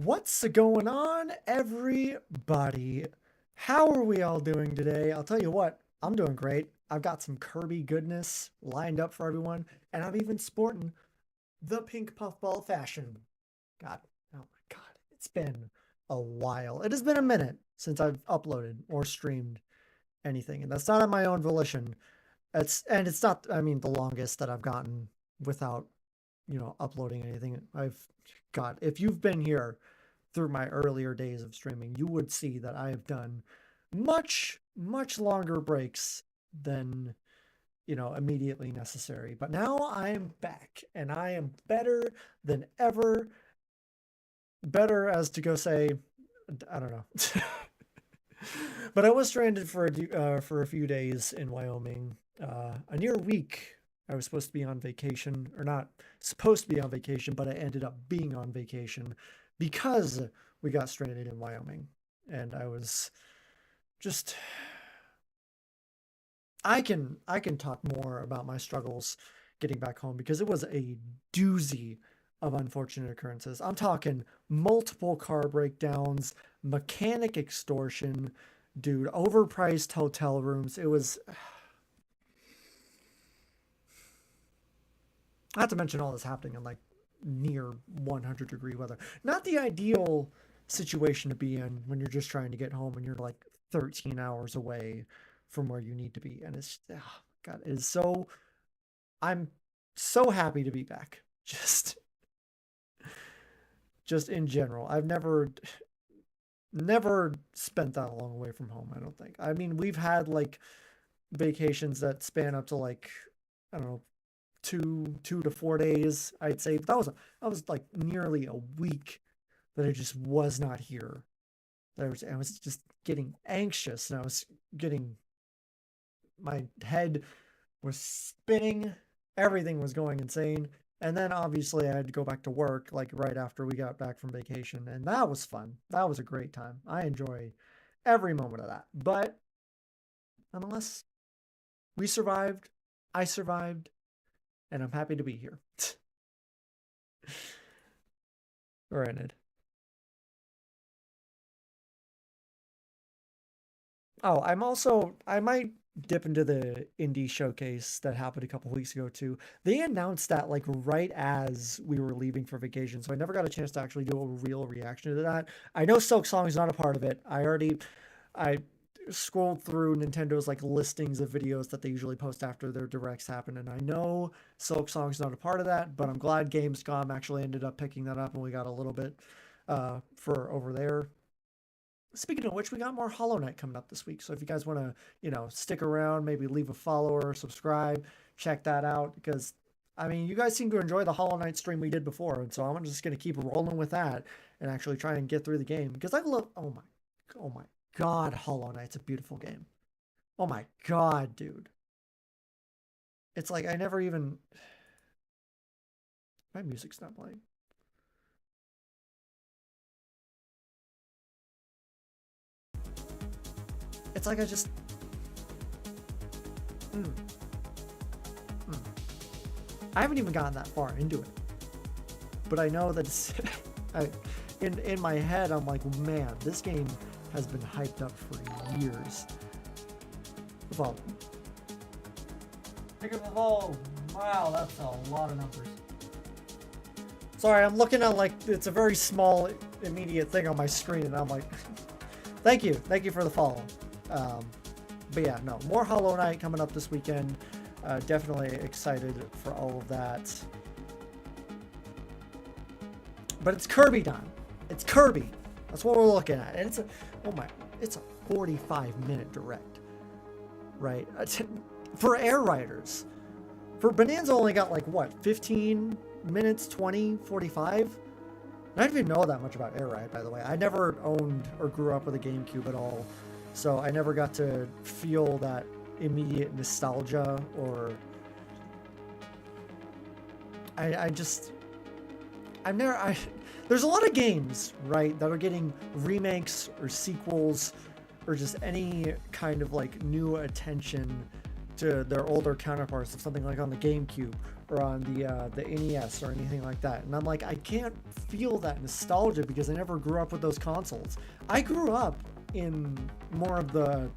What's going on, everybody? How are we all doing today? I'll tell you what, I'm doing great. I've got some Kirby goodness lined up for everyone, and I'm even sporting the pink puffball fashion. God, oh my God, it's been a while. It has been a minute since I've uploaded or streamed anything, and that's not on my own volition. It's not, I mean, the longest that I've gotten without, uploading anything. If you've been here through my earlier days of streaming, you would see that I have done much longer breaks than, immediately necessary. But now I am back and I am better than ever. Better as to go say, I don't know. But I was stranded for a few days in Wyoming, a near week. I was supposed to be on vacation, or not supposed to be on vacation, but I ended up being on vacation because we got stranded in Wyoming. And I was just I can talk more about my struggles getting back home because it was a doozy of unfortunate occurrences. I'm talking multiple car breakdowns, mechanic extortion, dude, overpriced hotel rooms. It was not to mention all this happening in like near 100-degree weather. Not the ideal situation to be in when you're just trying to get home and you're like 13 hours away from where you need to be. And it's, oh God, it is so, I'm so happy to be back. Just in general. I've never spent that long away from home, I don't think. I mean, we've had like vacations that span up to like, I don't know, 2 to 4 days, I'd say. But that was like nearly a week that I just was not here. I was just getting anxious, and I was getting, my head was spinning, everything was going insane. And then obviously I had to go back to work like right after we got back from vacation, and that was fun. That was a great time. I enjoy every moment of that. But nonetheless, we survived. I survived, and I'm happy to be here. Granted. Oh, I might dip into the indie showcase that happened a couple weeks ago too. They announced that like right as we were leaving for vacation, so I never got a chance to actually do a real reaction to that. I know Silk Song is not a part of it. I scrolled through Nintendo's like listings of videos that they usually post after their directs happen, and I know Silk Song's not a part of that, but I'm glad Gamescom actually ended up picking that up and we got a little bit for over there. Speaking of which, we got more Hollow Knight coming up this week. So if you guys want to, stick around, maybe leave a follow or subscribe, check that out. Because, I mean, you guys seem to enjoy the Hollow Knight stream we did before. And so I'm just going to keep rolling with that and actually try and get through the game. Because I love, oh my God, Hollow Knight's a beautiful game. Oh my God, dude. It's like I never even, my music's not playing. It's like I just, mm, mm. I haven't even gotten that far into it, but I know that it's, I, in my head, I'm like, man, this game has been hyped up for years. Well, pick up the ball. Wow, that's a lot of numbers. Sorry, I'm looking at like, it's a very small, immediate thing on my screen, and I'm like, thank you for the follow. But yeah, no, more Hollow Knight coming up this weekend. Definitely excited for all of that. But it's Kirby time. It's Kirby. That's what we're looking at. And it's a 45-minute direct, right? For Air Riders. For Bonanza only got like what, 15 minutes, 20, 45? I didn't even know that much about Air Ride, by the way. I never owned or grew up with a GameCube at all. So I never got to feel that immediate nostalgia, or there's a lot of games, right, that are getting remakes or sequels or just any kind of like new attention to their older counterparts of something like on the GameCube or on the NES or anything like that. And I'm like, I can't feel that nostalgia because I never grew up with those consoles. I grew up in more of the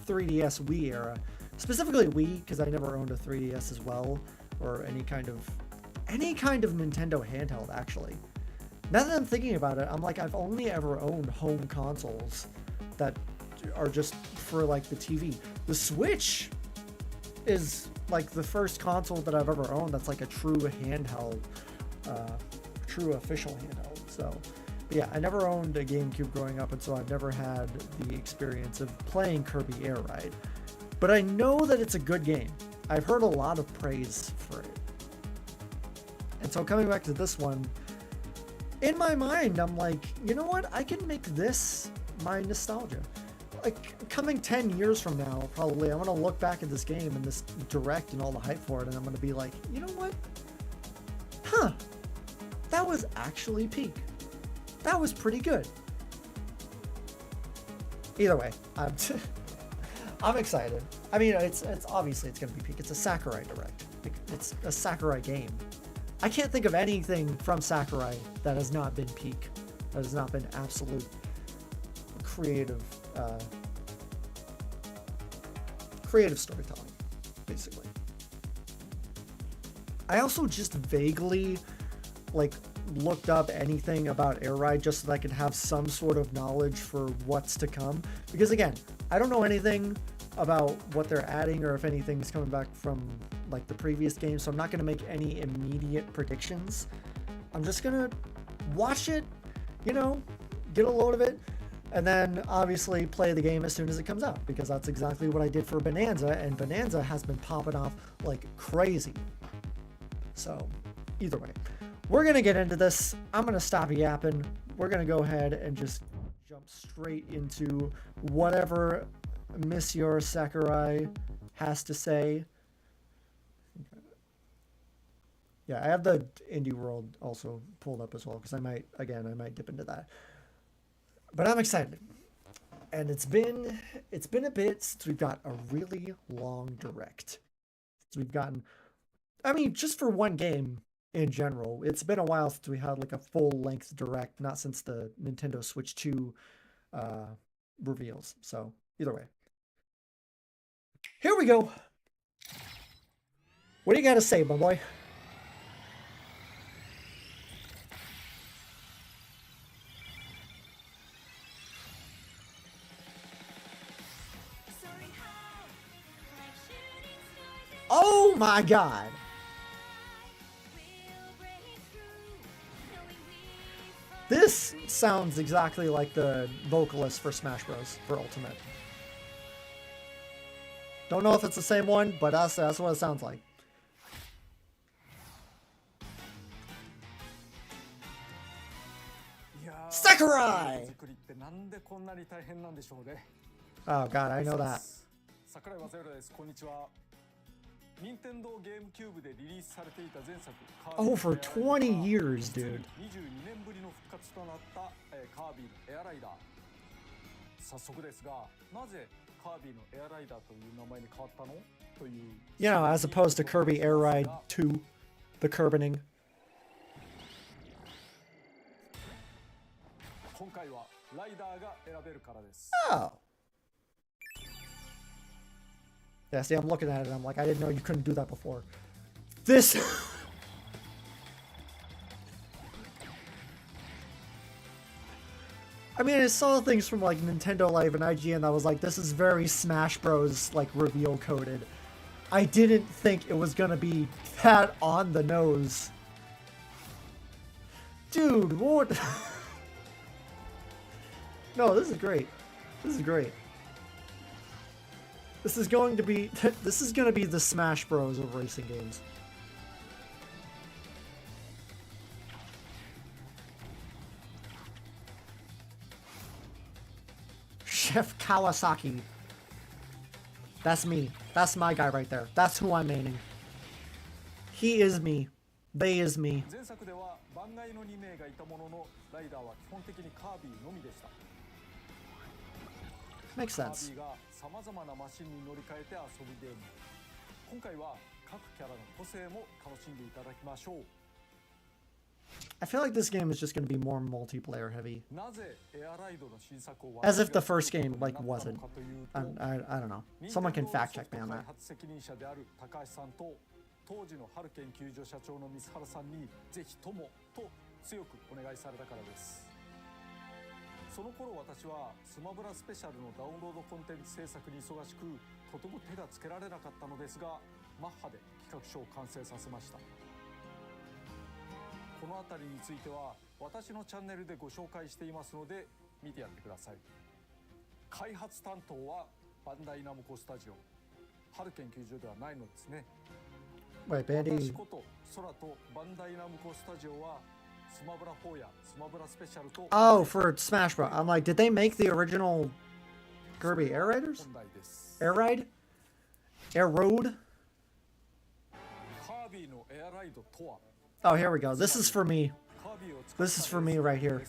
3DS Wii era. Specifically Wii, because I never owned a 3DS as well, or any kind of Nintendo handheld, actually. Now that I'm thinking about it, I'm like, I've only ever owned home consoles that are just for like the TV. The Switch is like the first console that I've ever owned that's like a true handheld, true official handheld. So, but yeah, I never owned a GameCube growing up, and so I've never had the experience of playing Kirby Air Ride. But I know that it's a good game. I've heard a lot of praise for it. And so coming back to this one, in my mind, I'm like, you know what? I can make this my nostalgia. Like, coming 10 years from now, probably, I'm going to look back at this game and this direct and all the hype for it, and I'm going to be like, you know what? Huh. That was actually peak. That was pretty good. Either way, I'm excited. I mean, it's obviously it's going to be peak. It's a Sakurai direct. It's a Sakurai game. I can't think of anything from Sakurai that has not been peak, that has not been absolute creative storytelling, basically. I also just vaguely like looked up anything about Air Ride just so that I could have some sort of knowledge for what's to come, because again, I don't know anything about what they're adding or if anything's coming back from like the previous game, so I'm not going to make any immediate predictions. I'm just going to watch it, you know, get a load of it, and then obviously play the game as soon as it comes out, because that's exactly what I did for Bonanza, and Bonanza has been popping off like crazy. So either way, we're going to get into this. I'm going to stop yapping. We're going to go ahead and just jump straight into whatever Monsieur Sakurai has to say. Yeah, I have the Indie World also pulled up as well, because I might dip into that. But I'm excited. And it's been a bit since we've got a really long direct. So we've gotten, I mean, just for one game in general, it's been a while since we had like a full-length direct, not since the Nintendo Switch 2 reveals. So either way, here we go. What do you got to say, my boy? Oh my god. This sounds exactly like the vocalist for Smash Bros. For Ultimate. Don't know if it's the same one, but that's what it sounds like. Sakurai! Oh god, I know that. Oh, for 20 years, dude. You know, as opposed to Kirby Air Ride 2, the Kirbying. Oh. Yeah, see, I'm looking at it and I'm like, I didn't know you couldn't do that before. This... I mean, I saw things from like Nintendo Life and IGN that was like, this is very Smash Bros. Like reveal coded. I didn't think it was gonna be that on the nose. Dude, what? No, this is great. This is great. This is going to be the Smash Bros. Of racing games. Chef Kawasaki. That's me. That's my guy right there. That's who I'm maining. He is me. They is me. Makes sense. I feel like this game is just going to be more multiplayer heavy. As if the first game like wasn't. I don't know. Someone can fact check me on that. 当時の春研究所社長の水原さんにぜひともと強くお願いされたからです。その頃私はスマブラスペシャルのダウンロードコンテンツ制作に忙しく、とても手がつけられなかったのですが、マッハで企画書を完成させました。この辺りについては私のチャンネルでご紹介していますので見てやってください。開発担当はバンダイナムコスタジオ、春研究所ではないのですね。Wait, Bandy. Oh, for Smash Bros. I'm like, did they make the original Kirby Air Raiders? Air Ride? Air Road? Oh, here we go. This is for me. This is for me right here.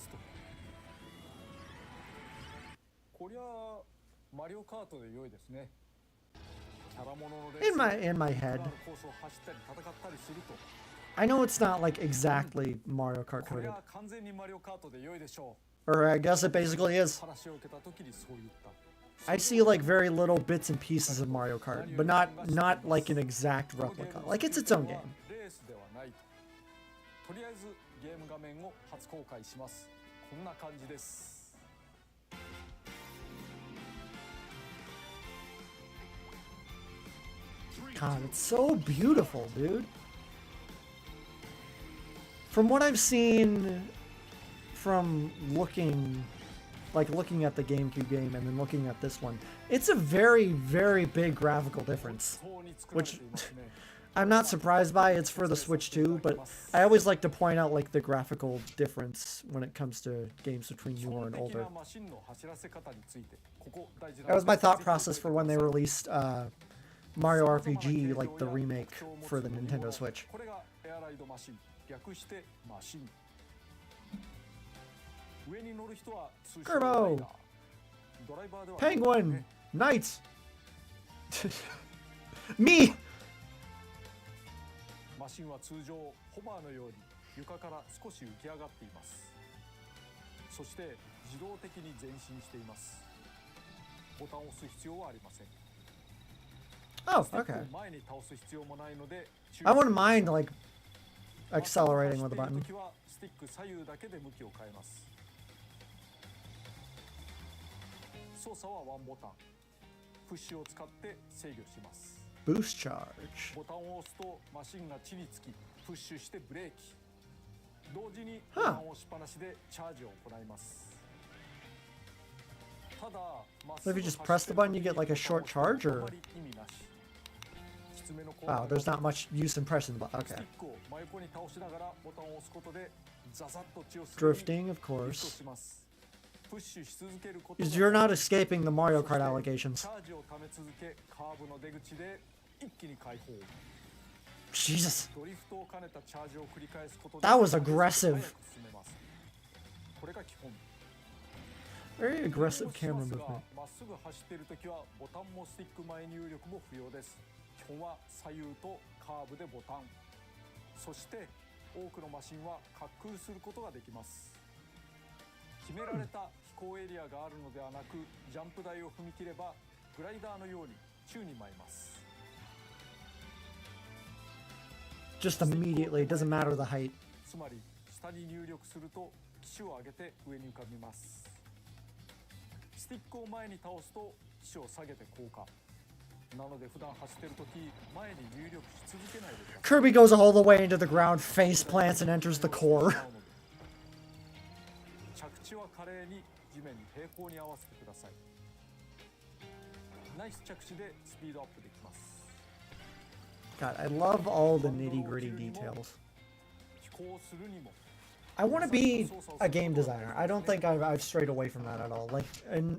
In my head. I know it's not like exactly Mario Kart coded. Or I guess it basically is. I see like very little bits and pieces of Mario Kart, but not like an exact replica. Like it's its own game. God, it's so beautiful, dude. From what I've seen from looking at the GameCube game and then looking at this one, it's a very, very big graphical difference, which I'm not surprised by. It's for the Switch too, but I always like to point out like the graphical difference when it comes to games between newer and older. That was my thought process for when they released Mario RPG, like the remake for the Nintendo Switch. Kirby! Penguin! Knights! Me! マシンは通常ホバーのように床から少し浮き上がっています。そして自動的に前進しています。ボタンを押す必要はありません。Oh, okay. I wouldn't mind like accelerating with a button. Boost charge. Huh. So if you just press the button, you get like a short charge, or? Wow, there's not much use in pressing the button. Okay. Drifting, of course. You're not escaping the Mario Kart allegations. Jesus. That was aggressive. Very aggressive camera movement. 基本は左右とカーブでボタン、そして多くのマシンは滑空することができます。決められた飛行エリアがあるのではなく、ジャンプ台を踏み切ればグライダーのように宙に舞います。Just immediately, it doesn't matter the height. つまり下に入力すると機首を上げて上に浮かびます。スティックを前に倒すと機首を下げて降下。 Kirby goes all the way into the ground, face plants, and enters the core. God, I love all the nitty-gritty details. I want to be a game designer. I don't think I've strayed away from that at all. Like,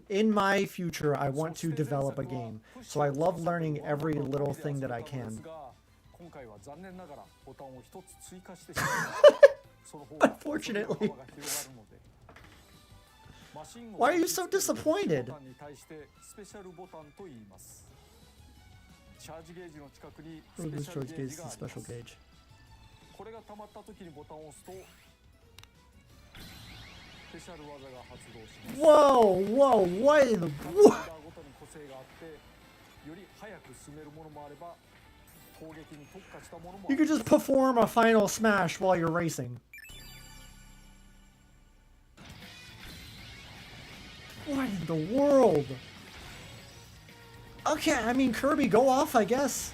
in my future, I want to develop a game. So I love learning every little thing that I can. Unfortunately. Why are you so disappointed? This charge gauge is a special gauge. Whoa, whoa, what in the... What? You could just perform a final smash while you're racing. What in the world? Okay, I mean, Kirby, go off, I guess.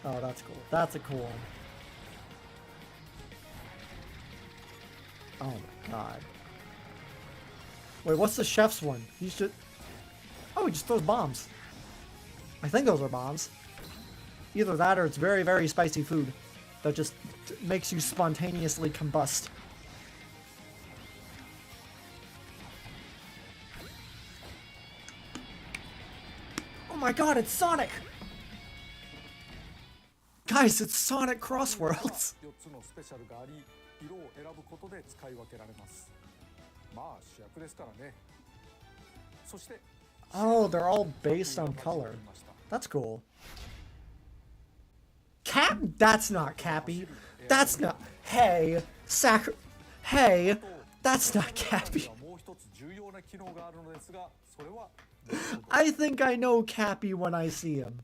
Oh, that's cool. That's a cool one. Oh my god. Wait, what's the chef's one? He's just... Oh, he just throws bombs. I think those are bombs. Either that or it's very, very spicy food that just makes you spontaneously combust. Oh my god, it's Sonic! Guys, it's Sonic Crossworlds. Oh, they're all based on color. That's cool. Cap? That's not Cappy. That's not... Hey, Hey, that's not Cappy. I think I know Cappy when I see him.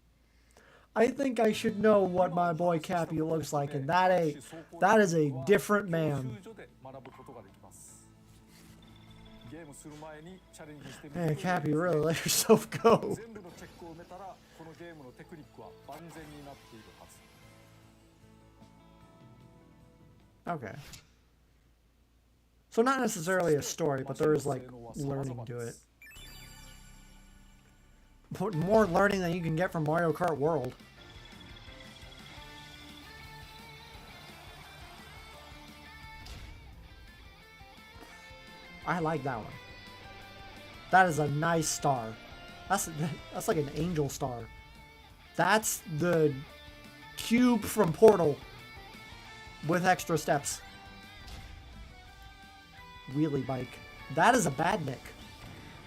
I think I should know what my boy Cappy looks like, and that is a different man. Man, Cappy, really let yourself go. Okay. So not necessarily a story, but there is like learning to it. More learning than you can get from Mario Kart World. I like that one. That is a nice star. That's like an angel star. That's the cube from Portal with extra steps. Wheelie bike. That is a Badnik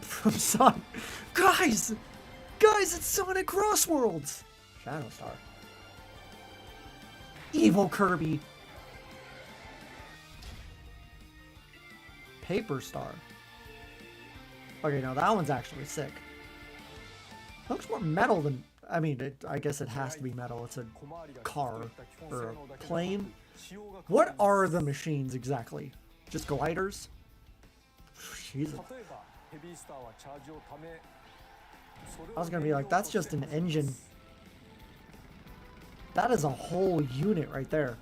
from Sonic. Guys, it's Sonic Crossworlds. Shadow Star. Evil Kirby. Paper Star. Okay, no, that one's actually sick. Looks more metal than... I mean, I guess it has to be metal. It's a car or a plane. What are the machines exactly? Just gliders? Jesus. I was gonna be like, that's just an engine. That is a whole unit right there.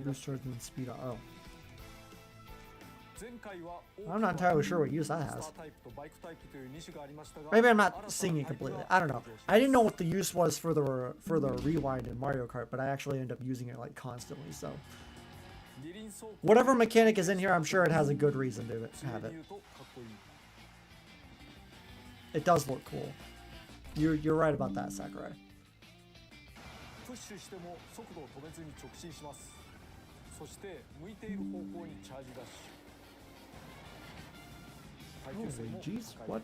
Boost charge and speed up. Oh. I'm not entirely sure what use that has. Maybe I'm not seeing it completely. I don't know. I didn't know what the use was for the rewind in Mario Kart, but I actually end up using it like constantly. So whatever mechanic is in here, I'm sure it has a good reason to have it. It does look cool. You're right about that, Sakurai. Holy jeez, what?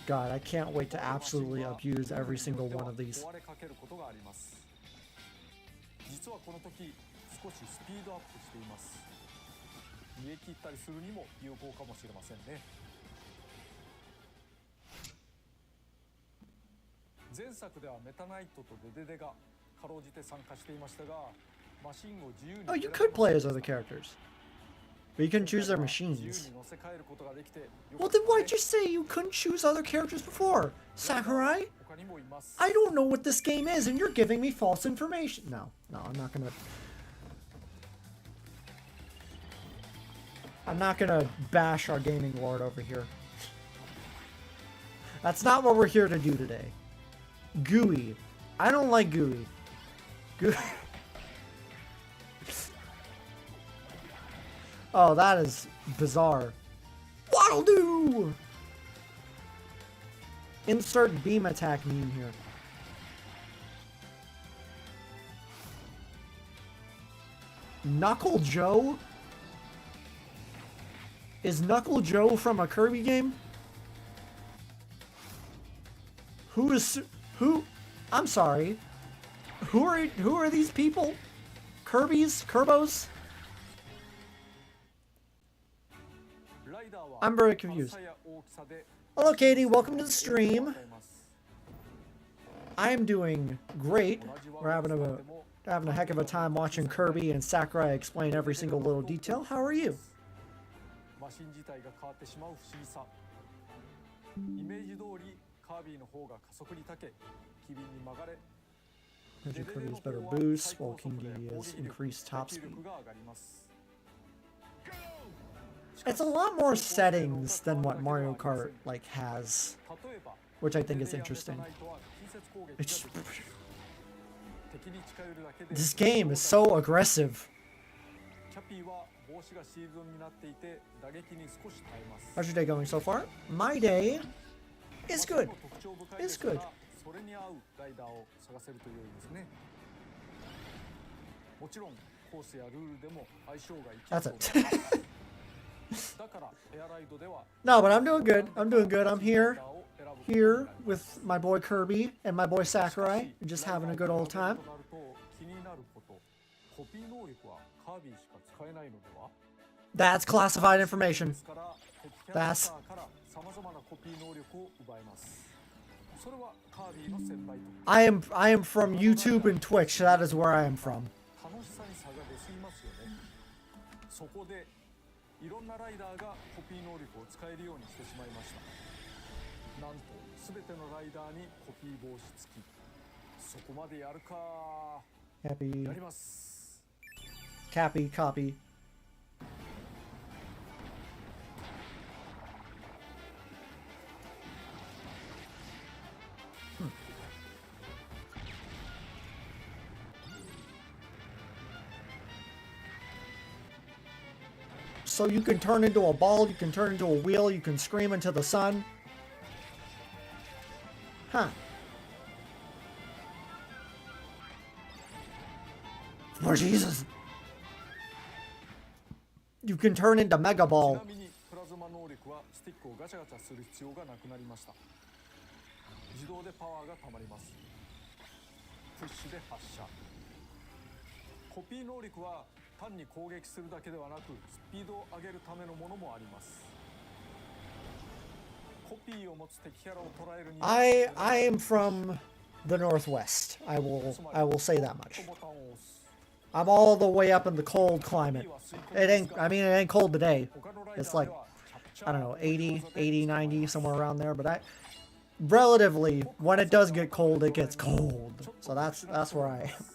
God, I can't wait to absolutely abuse every single one of these. Oh, you could play as other characters, but you couldn't choose their machines. Well, then why'd you say you couldn't choose other characters before, Sakurai? I don't know what this game is, and you're giving me false information. No, I'm not gonna bash our gaming lord over here. That's not what we're here to do today. Gooey. I don't like Gooey. Oh, that is bizarre. What'll do? Insert beam attack meme here. Knuckle Joe? Is Knuckle Joe from a Kirby game? Who? I'm sorry. Who are these people? Kirby's? Kerbos? I'm very confused. Hello, Katie. Welcome to the stream. I'm doing great. We're having a heck of a time watching Kirby and Sakurai explain every single little detail. How are you? Magic Kirby has better boost, while King D has increased top speed. It's a lot more settings than what Mario Kart like has, which I think is interesting. It's, this game is so aggressive. How's your day going so far? My day is good. It's good. That's it. No, but I'm doing good. I'm doing good. I'm here with my boy Kirby and my boy Sakurai, just having a good old time. That's classified information. That's... I am from YouTube and Twitch. That is where I am from. Happy. Cappy, copy. So you can turn into a ball, you can turn into a wheel, you can scream into the sun. Huh. Oh, Jesus. You can turn into Mega Ball. I am from the Northwest. I will say that much. I'm all the way up in the cold climate. It ain't cold today. It's like, I don't know, 80, 90, somewhere around there, but relatively, when it does get cold, it gets cold. So that's where I am.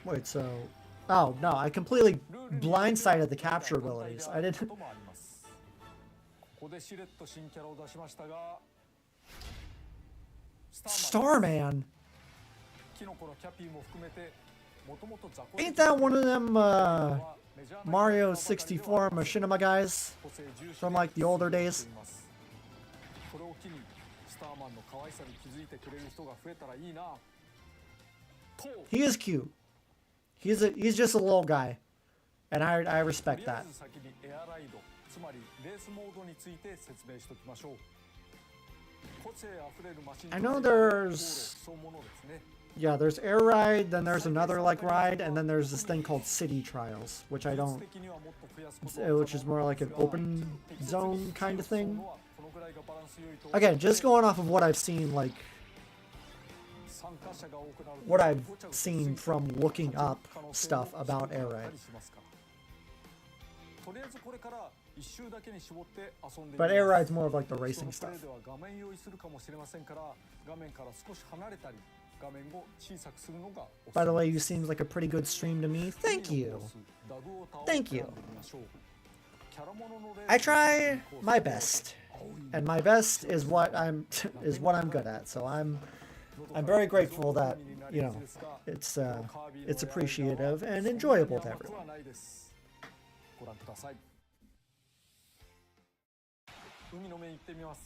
Wait, so... Oh, no, I completely blindsided the capture abilities. I didn't... Starman! Ain't that one of them, Mario 64 machinima guys from, like, the older days? He is cute. He's just a little guy. And I respect that. I know there's... Yeah, there's Air Ride, then there's another like ride, and then there's this thing called City Trials, which I don't... Which is more like an open zone kind of thing. Again, just going off of what I've seen, like... What I've seen from looking up stuff about Air Ride. But Air Ride's more of like the racing stuff. By the way, you seems like a pretty good stream to me. Thank you. Thank you. I try my best. and my best is what I'm good at. So I'm very grateful that, you know, it's appreciative and enjoyable to everyone. ご覧ください。海の面行ってみます。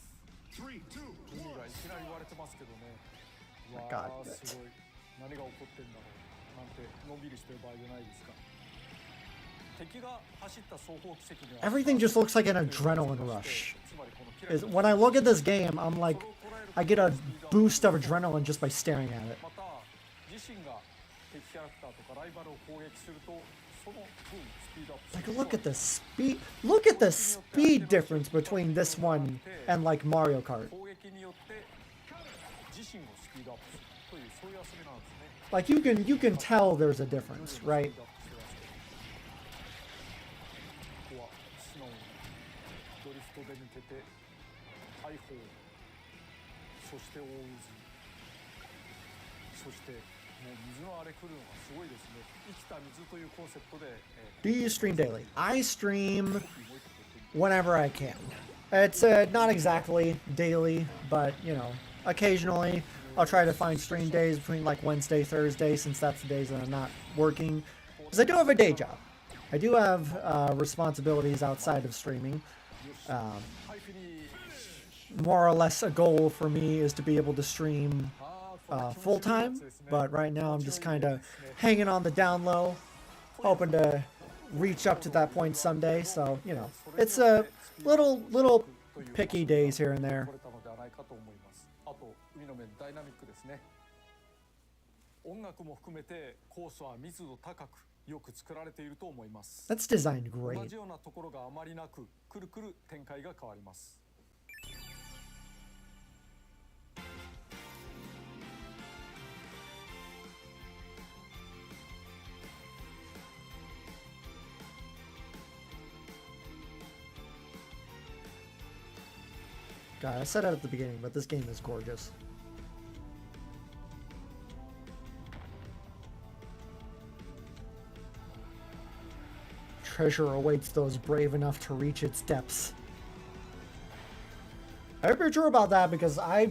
海がいきなり割れてますけどね。わあ、すごい。何が起こってんだろう。なんてのんびりしてる場合じゃないですか。敵が走った双方奇跡には Everything just looks like an adrenaline rush. When I look at this game, I'm like, I get a boost of adrenaline just by staring at it. また自身が敵キャラクターとかライバルを攻撃するとその分スピードアップ。 Like, look at the speed. Look at the speed difference between this one and like Mario Kart. 攻撃によって自身をスピードアップするというそういう遊びなんですね。 Like you can tell there's a difference, right? ここは素直にドリフトで抜けて大砲そして大渦そしてもう水の荒れ来るのがすごいですね。生きた水というコンセプトで、Do you stream daily? I stream whenever I can. It's not exactly daily, but you know, occasionally I'll try to find stream days between like Wednesday, Thursday, since that's the days that I'm not working. Because I do have a day job. I do have responsibilities outside of streaming. More or less a goal for me is to be able to stream full-time, but right now I'm just kind of hanging on the down low, hoping to reach up to that point someday. So, you know, it's a little picky days here and there. あと海の面ダイナミックですね。音楽も含めてコースは密度高くよく作られていると思います。 That's designed 同 great. じようなところがあまりなく、くるくる展開が変わります。 God, I said it at the beginning, but this game is gorgeous. Treasure awaits those brave enough to reach its depths. I hope you're sure about that, because I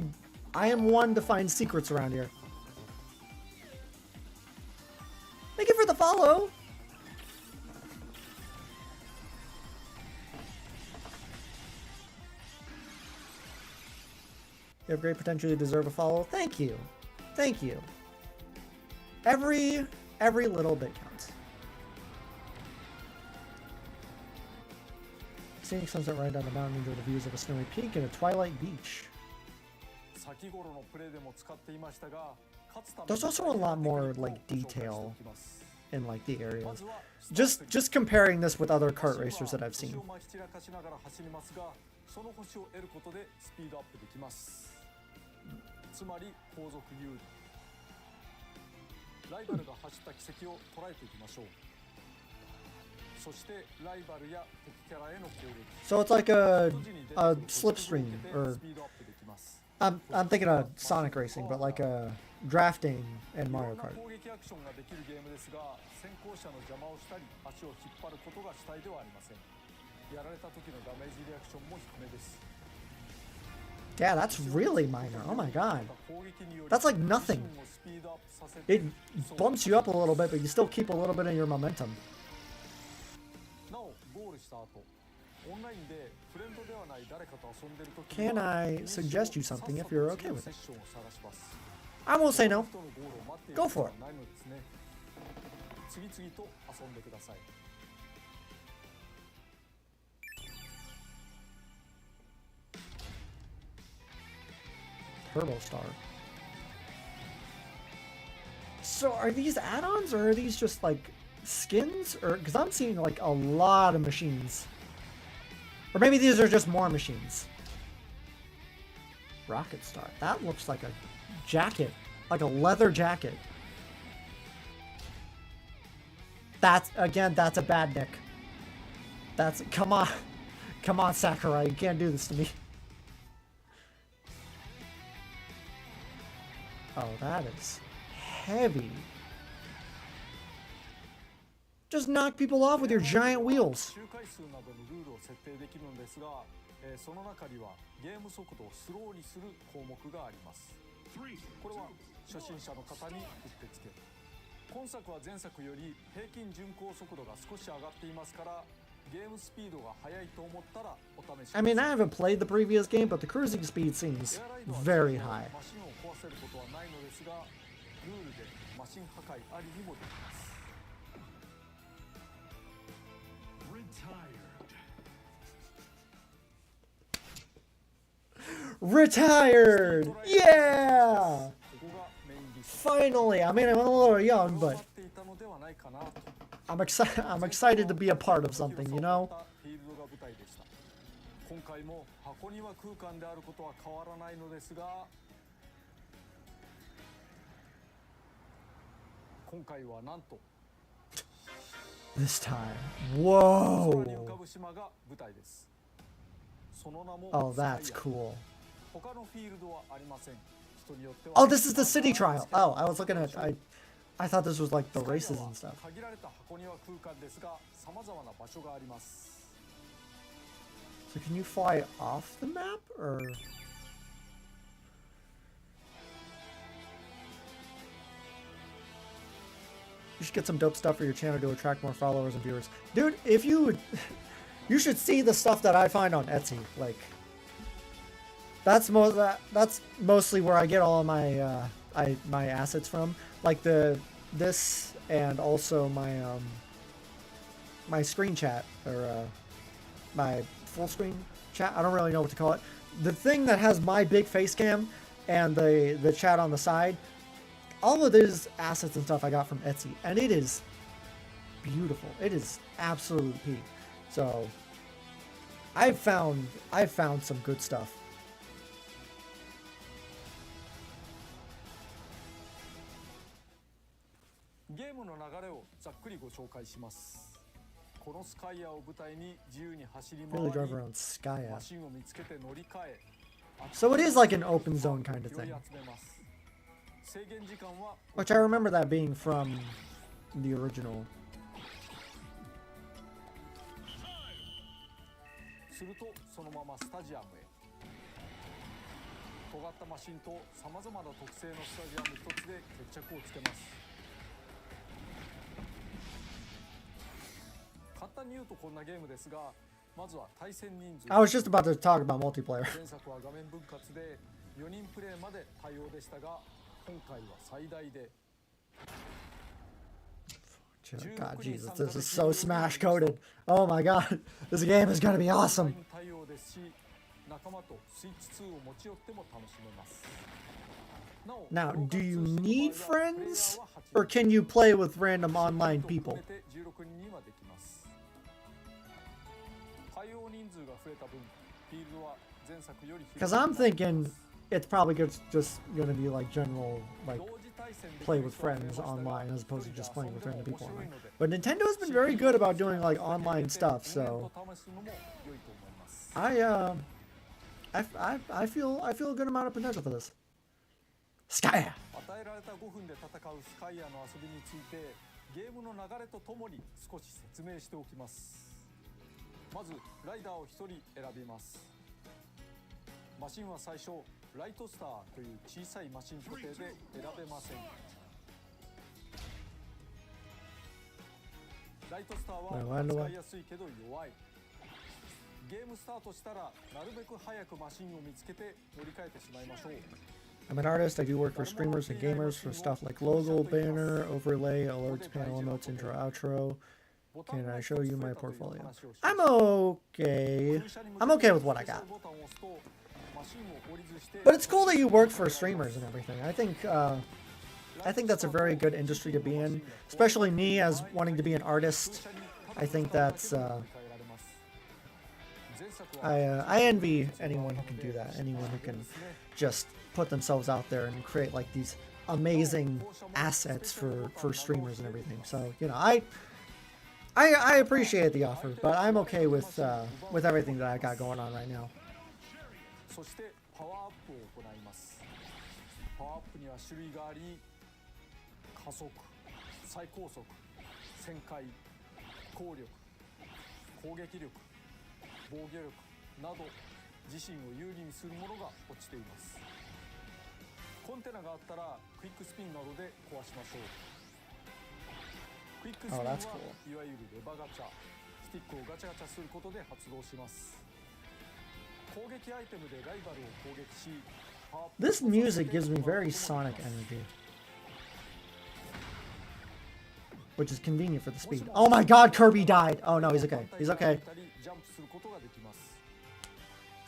am one to find secrets around here. Thank you for the follow! You have great potential, you deserve a follow. Thank you. Thank you. Every little bit counts. Scenic sunset right down the mountain, enjoy the views of a snowy peak and a twilight beach. There's also a lot more like detail in like the areas. Just comparing this with other kart racers that I've seen. その星を得ることでスピードアップできます。つまり後続有利。ライバルが走った軌跡を捉えていきましょう。そしてライバルや敵キャラへの攻撃。 So it's like a slipstream, or I'm thinking of Sonic Racing, but like a drafting in Mario Kart. 攻撃アクションができるゲームですが、先行者の邪魔をしたり足を引っ張ることが主体ではありません。やられた時のダメージリアクションも低めです。 Yeah, that's really minor. Oh my god. That's like nothing. It bumps you up a little bit, but you still keep a little bit of your momentum. なおゴールした後、オンラインでフレンドではない誰かと遊んでる時 Can I suggest you something if you're okay with セ it? ッションを探します。 I won't say no. 人のゴールを待っている Go for it. ないのですね。次々と遊んでください。 Turbo Star. So are these add-ons, or are these just like skins? Or because I'm seeing like a lot of machines. Or maybe these are just more machines. Rocket Star. That looks like a jacket. Like a leather jacket. That's, again, that's a bad nick. That's, come on. Come on, Sakurai. You can't do this to me. Oh, that is heavy. Just knock people off with your giant wheels. 周回数などのルールを設定できるのですが、その中にはゲーム速度をスローにする項目があります。これは初心者の方にうってつけ。今作は前作より平均巡航速度が少し上がっていますから、ゲームスピードが速いと思ったらお試しください。 I mean, I haven't played the previous game, but the cruising speed seems very high. マシンを壊せることはないのですが、ルールでマシン破壊ありにもできます。Retired! Yeah! Finally! I mean, I'm a little young, but I'm excited to be a part of something, you know? 今回も箱庭空間であることは変わらないのですが、今回はなんと This time. 空に浮 Whoa! かぶ島が舞台です。その名も Oh, that's cool. 他のフィールドはありません。人によっては Oh, this is the city trial. Oh, I was looking at... I thought this was like the races and stuff. 限られた箱庭空間ですが、様々な場所があります。So can you fly off the map, or...? You should get some dope stuff for your channel to attract more followers and viewers. Dude, if you... You should see the stuff that I find on Etsy. Like... That's mostly where I get all of my my assets from. Like this and also my my screen chat, or my full screen chat. I don't really know what to call it. The thing that has my big face cam and the chat on the side. All of these assets and stuff I got from Etsy, and it is beautiful. It is absolute peak. So I've found some good stuff. ゲームの流れをざっくりご紹介します。このスカイヤーを舞台に自由に走り回り、 Really drive around Skya. マシンを見つけて乗り換え、 So it is like an open zone kind of 拾い thing. 集めます。制限時間は Which I remember that being from the original. するとそのままスタジアムへ。尖ったマシンとさまざまな特性のスタジアム一つで決着をつけます。簡単に言うとこんなゲームですが、まずは対戦人数。 I was just about to talk about multiplayer. 前作は画面分割で4人プレイまで対応でしたが、今回は最大で God, Jesus, this is so smash coded. Oh my God, this game is gonna be awesome. 対応ですし、仲間とスイッチ2を持ち寄っても楽しめます。 Now, do you need friends, or can you play with random online people? 16人にはできます。対応人数が増えた分、フィールドは前作より広 Because I'm thinking it's probably just gonna be like general, like 同時対戦で play with friends online as opposed to just playing with random people online. But Nintendo has been very good about doing like online stuff, so 試すのも良いと思います。 I feel a good amount of potential for this. Skya! 与えられた5分で戦うスカイヤーの遊びについて、ゲームの流れとともに少し説明しておきます。まずライダーを1人選びます。マシンは最初ライトスターという小さいマシン固定で選べません。ライトスターは使いやすいけど弱い。ゲームスタートしたらなるべく早くマシンを見つけて乗り換えてしまいましょう。 I'm an artist. I do work for streamers and gamers for stuff like logo, banner, overlay, alerts, panel emotes, intro, outro. Can I show you my portfolio? I'm okay. I'm okay with what I got. But it's cool that you work for streamers and everything. I think that's a very good industry to be in, especially me as wanting to be an artist. I think that's I envy anyone who can do that. Anyone who can just put themselves out there and create like these amazing assets for streamers and everything. So, you know, I appreciate the offer, but I'm okay with everything that I got going on right now. そしてパワーアップを行います。パワーアップには種類があり、加速、最高速、旋回、攻力、攻撃力、防御力など自身を有利にするものが落ちています。コンテナがあったらクイックスピンなどで壊しましょう。クイックスピンは、いわゆるレバガチャ、スティックをガチャガチャすることで発動します。攻撃アイテムでライバルを攻撃し、This music gives me very Sonic energy, which is convenient for the speed. Oh my God, Kirby died. Oh no, he's okay. He's okay. ジャンプすることができます。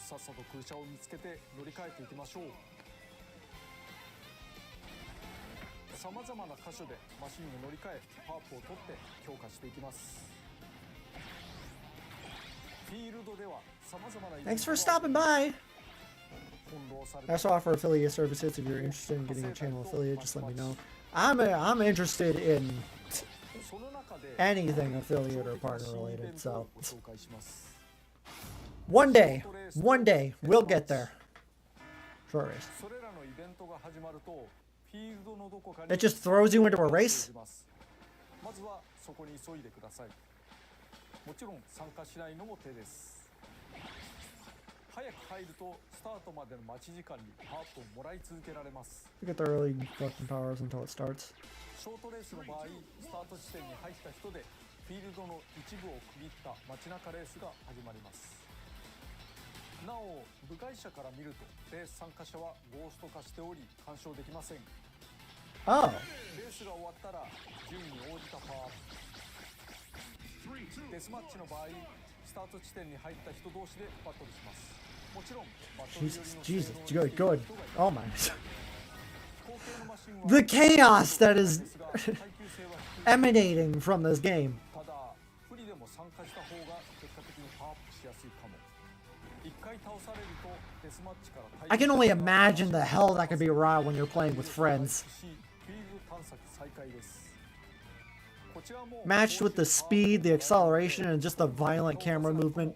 さっさと空車を見つけて乗り換えていきましょう。さまざまな箇所でマシンを乗り換え、パワーアップを取って強化していきます。フィールドではさまざまな Thanks for stopping by. I also offer affiliate services. If you're interested in getting a channel affiliate, just let me know. I'm interested in anything affiliate or partner related. So one day we'll get there. Short race. It just throws you into a race. まずはそこに急いでください。もちろん参加しないのも手です。早く入るとスタートまでの待ち時間にパワーアップをもらい続けられます。You get the early fucking powers until it starts. ショートレースの場合、スタート地点に入った人でフィールドの一部を区切った街中レースが始まります。なお、部外者から見るとレース参加者はゴースト化しており干渉できません。Oh. レースが終わったら順位に応じたパワーアップ。デスマッチの場合、スタート地点に入った人同士でバトルします。もちろんバトルよりの Jesus, good. Oh my. The chaos that is emanating from this game. ただ、不利でも参加した方が結果的にパワーアップしやすいかも。一回倒されるとデスマッチから I can only imagine the hell that could be raw when you're playing with friends. Matched with the speed, the acceleration, and just the violent camera movement.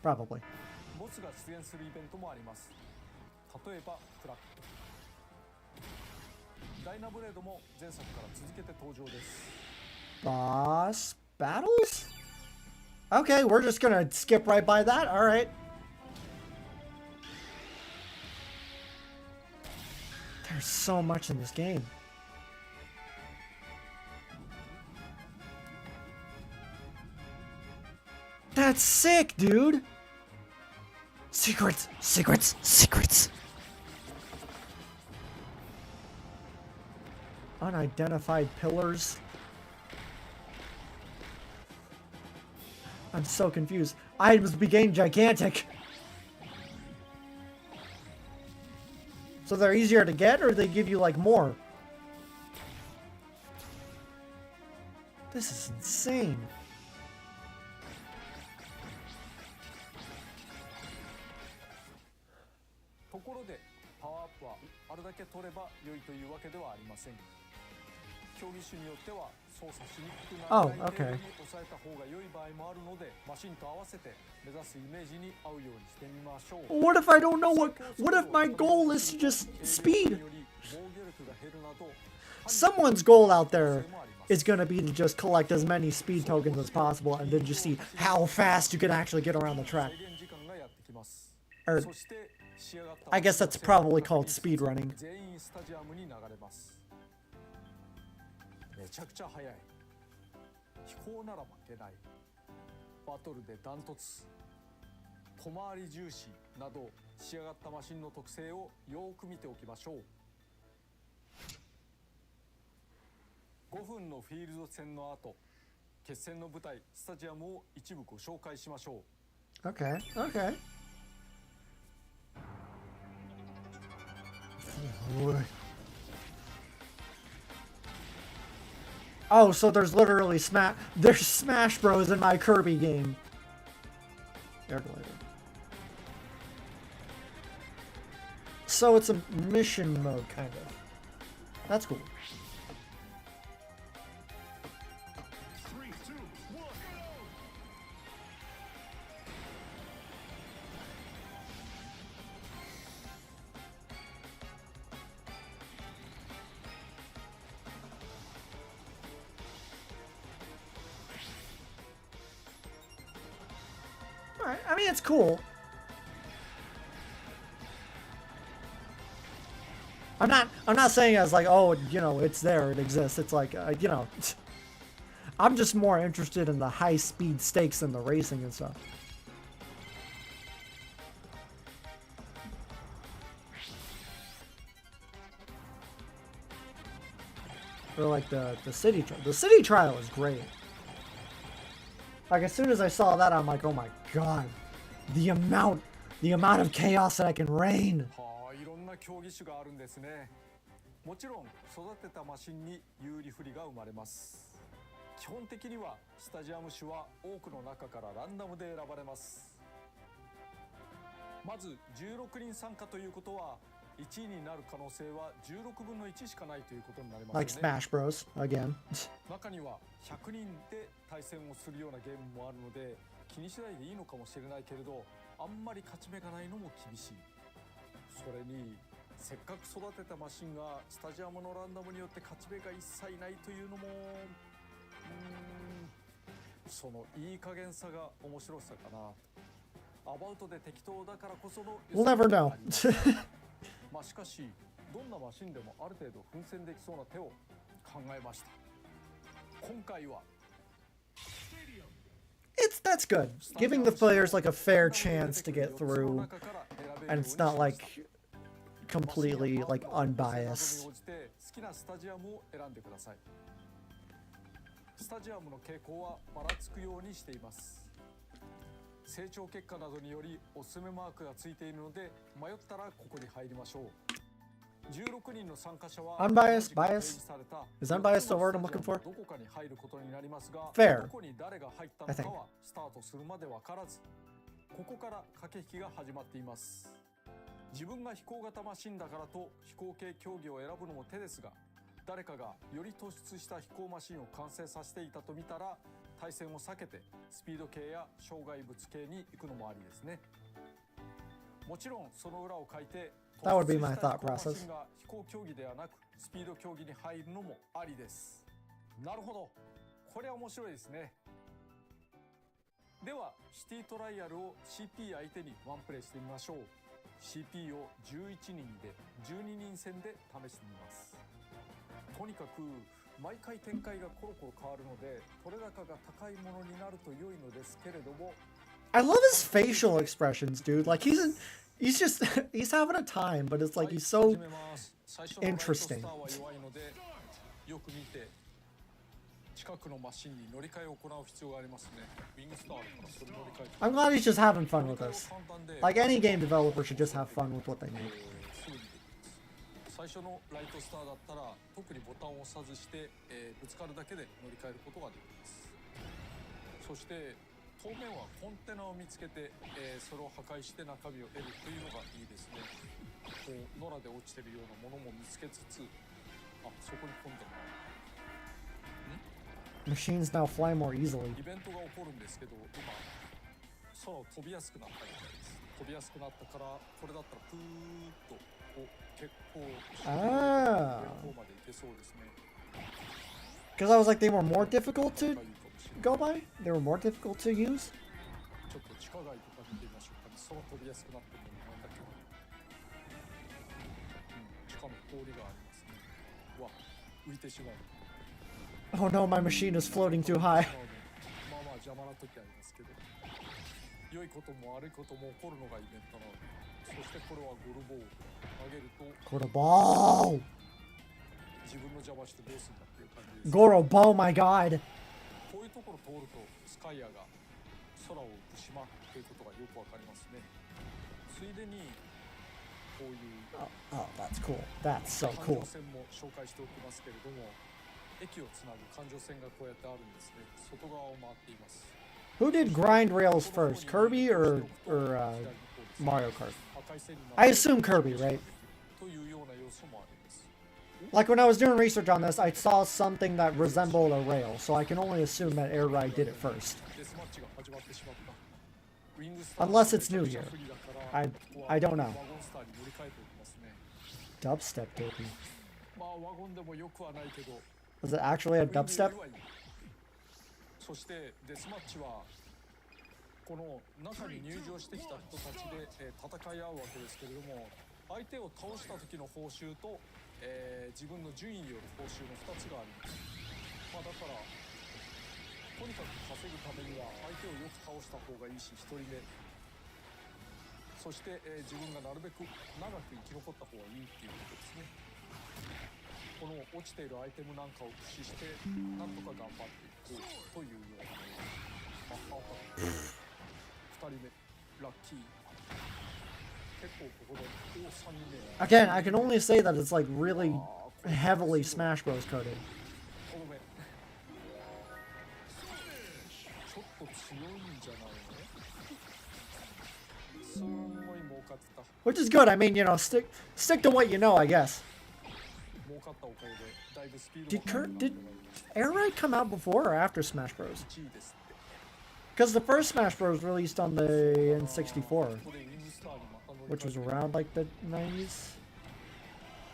Probably. ボスが出現するイベントもあります。例えばクラック。ダイナブレードも前作から続けて登場です。Boss battles? Okay, we're just gonna skip right by that. All right. There's so much in this game. That's sick, dude. Secrets, secrets, secrets. Unidentified pillars. I'm so confused. Items became gigantic. So they're easier to get, or they give you like more? This is insane. ところでパワーアップはあれだけ取れば良いというわけではありません。競技種によっては操作しにくくならない程度に抑えた方が良い場合もあるので、マシンと合わせて目指すイメージに合うようにしてみましょう。What if I don't know what if my goal is just speed? Someone's goal out there is going to be to just collect as many speed tokens as possible and then just see how fast you can actually get around the track. Or, I guess that's probably called speed running. めちゃくちゃ速い。飛行なら負けない。バトルでダントツ。小回り重視など仕上がったマシンの特性をよく見ておきましょう。5分のフィールド戦の後、決戦の舞台スタジアムを一部ご紹介しましょう。Okay, okay. Oh, so there's literally there's Smash Bros in my Kirby game. So it's a mission mode, kind of. That's cool. mean, it's cool. I'm not saying as like, oh, you know, it's there, it exists. It's like, you know, I'm just more interested in the high speed stakes and the racing and stuff. Or like the city trial. The city trial is great. Like as soon as I saw that, I'm like, oh my god, the amount of chaos that I can rain. いろんな競技種があるんですね。もちろん育てたマシンに有利不利が生まれます。基本的にはスタジアム種は多くの中からランダムで選ばれます。まず16人参加ということは1位になる可能性は16分の1しかないということになりますね。Like Smash Bros. Again. 中には100人で対戦をするようなゲームもあるので気にしないでいいのかもしれないけれど、あんまり勝ち目がないのも厳しい。それにせっかく育てたマシンがスタジアムのランダムによって勝ち目が一切ないというのもそのいい加減さが面白さかな。アバウトで適当だからこその We'll never know. まあしかしどんなマシンでもある程度奮戦できそうな手を考えました。今回は That's good. Giving the players like a fair chance to get through, and it's not like completely like unbiased. 好きなスタジアムを選んでください。スタジアムの傾向はばらつくようにしています。成長結果などによりおすすめマークがついているので迷ったらここに入りましょう。16人の参加者は Unbiased? Bias? Is unbiased the word I'm looking for? どこかに入ることになりますが、 Fair. どこに誰が入ったのかはスタートするまでわからず、ここから駆け引きが始まっています。自分が飛行型マシンだからと飛行系競技を選ぶのも手ですが、誰かがより突出した飛行マシンを完成させていたと見たら対戦を避けてスピード系や障害物系に行くのもありですね。もちろんその裏を書いて That would be my thought process. 飛行競技ではなくスピード競技に入るのもありです。なるほど、これは面白いですね。ではシティトライアルを CP 相手にワンプレイしてみましょう。 CP を11人で12人戦で試してみます。とにかく毎回展開がコロコロ変わるので取れ高が高いものになると良いのですけれども、 I love his facial expressions, dude. Like he's just he's having a time, but it's like he's so interesting. よく見て近くのマシンに乗り換えを行う必要がありますね。ウィングスターからそれ乗り換えて I'm glad he's just having fun with this. Like any game developer should just have fun with what they make. 最初のライトスターだったら特にボタンを押さずして、ぶつかるだけで乗り換えることができます。そして当面はコンテナを見つけて、それを破壊して中身を得るというのがいいですね。こう野良で落ちてるようなものも見つけつつ、あ、そこにコンテナ Machines now fly more easily. イベントが起こるんですけど、今空を飛びやすくなったみたいです。飛びやすくなったからこれだったらプーッと結構までいけそうですね。 Because I was like, they were more difficult to go by? They were more difficult to use? ちょっと地下街とか見てみましょうかね。空飛びやすくなってるのなんだけど、地下の氷がありますね。わ、浮いてしまう。 Oh no, my machine is floating too high. まあまあ邪魔な時ありますけど、良いことも悪いことも起こるのがイベントなので、そしてこれはゴルボール投げると Goro ball! 自分の邪魔してどうするんだっていう感じです。 Goro ball, my god! こういうところ通るとスカイアが空を浮く島ということがよくわかりますね。ついでにこういう Oh, that's cool. That's so 環 cool. 状線も紹介しておきますけれども、駅をつなぐ環状線がこうやってあるんですね。外側を回っています。 Who did grind rails first, Kirby or Mario Kart? I assume Kirby, right? というような要素もあります。 Like when I was doing research on this, I saw something that resembled a rail, so I can only assume that Air Ride did it first. デスマッチが始まってしまった。 Unless it's new here. I don't know. ワゴンスターに乗り換えておきますね。 Dubstep, baby. まあワゴンでもよくはないけど、 Was it actually a dubstep? そしてデスマッチはこの中に入場してきた人たちで、戦い合うわけですけれども、相手を倒した時の報酬と、自分の順位による報酬の2つがあります。だからとにかく稼ぐためには相手をよく倒した方がいいし、1人目そして、自分がなるべく長く生き残った方がいいっていうことですね。この落ちているアイテムなんかを駆使してなんとか頑張っていこうというような2人目ラッキー。結構ここで3人目 Again, I can only say that it's like really heavily Smash Bros. Coded. ごめんちょっと強いんじゃないの。すんごい儲かってた。 Which is good. I mean, you know, stick to what you know, I guess. 儲かったおかげでだいぶスピード Did Air Raid come out before or after Smash Bros? 1位ですって。 Because the first Smash Bros. Released on the N64, これウィングスターにまた乗り which was 換えて around like the 90s.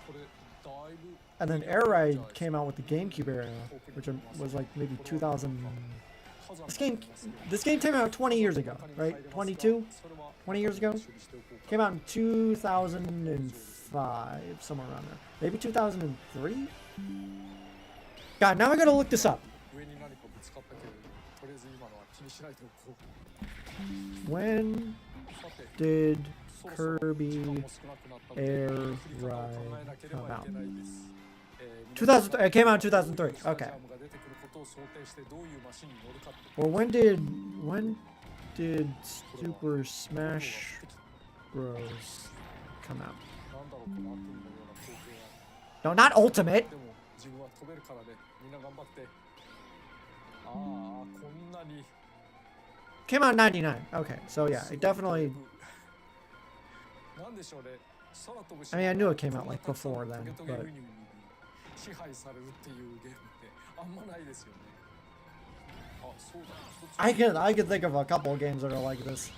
これだいぶ And then Air Raid came out with the GameCube era, which was like maybe 2000. This game came out 20 years ago, right? 22? 20 years ago? Came out in 2005, somewhere around there. Maybe 2003? God, now I gotta look this up. 上に何かぶつかったけど、とりあえず今のは気にしないでおこう。 When さて did そろそろ時間 Kirby も少なくなったので Air 振り方を考えなければ Ride いけないです。 2000? It came out in 2003. スタジ Okay. アムが出てくることを想定してどういうマシンに乗るかって Well, when did Super Smash Bros. Come out? なんだろう、この悪夢のような光景が。 No, not Ultimate. でも自分は飛べるからね、みんな頑張って。ああ、こんなに Came out in 99. Okay, so yeah, it definitely. なんでしょうね。空飛ぶ I mean, I knew it came out like before then, トゲトゲ but ウニウニに支配されるっていうゲームってあんまないですよね。あ、そうだ。一つ I could think of a couple of games that are like this.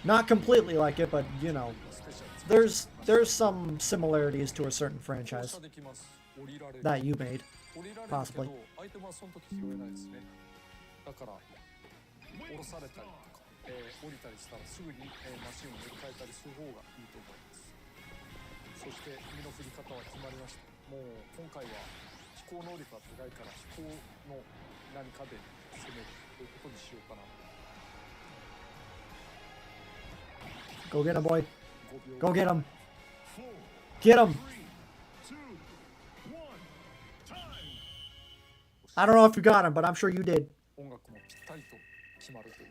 Not completely like it, but you know, スペシャル作 there's some similarities to a certain 降 franchise 車できます。降りられる。 that you made. 降りられるけ possibly ど、アイテムはその時拾えないですね。だから降ろされたりとか、降りたりしたらすぐに、マシンを乗り換えたりする方がいいと思います。そして身の振り方は決まりました。もう今回は飛行能力が高いから飛行の何かで攻めるということにしようかな。 Go get him, boy. 5 Go 秒 get him. Get him. I don't know if you got him, but I'm sure you did. 音楽もぴったりと決まるという。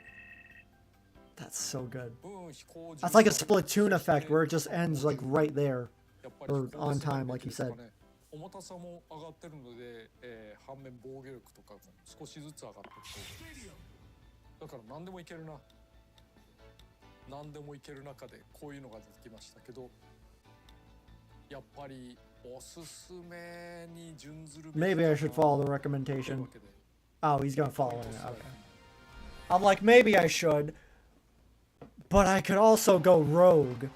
That's so good. 飛行 That's like a Splatoon effect where it just ends like right there. やっぱり or 飛行 on ですね time, like you said. 重たさも上がってるので、反面防御力とかも少しずつ上がってると。だから何でもいけるな。何でもいける中でこういうのが出てきましたけど、やっぱりおすすめに準ずるべき Maybe I should follow the という recommendation. わけで Oh, he's gonna follow it. Okay. I'm like, maybe I should, but I could also go rogue.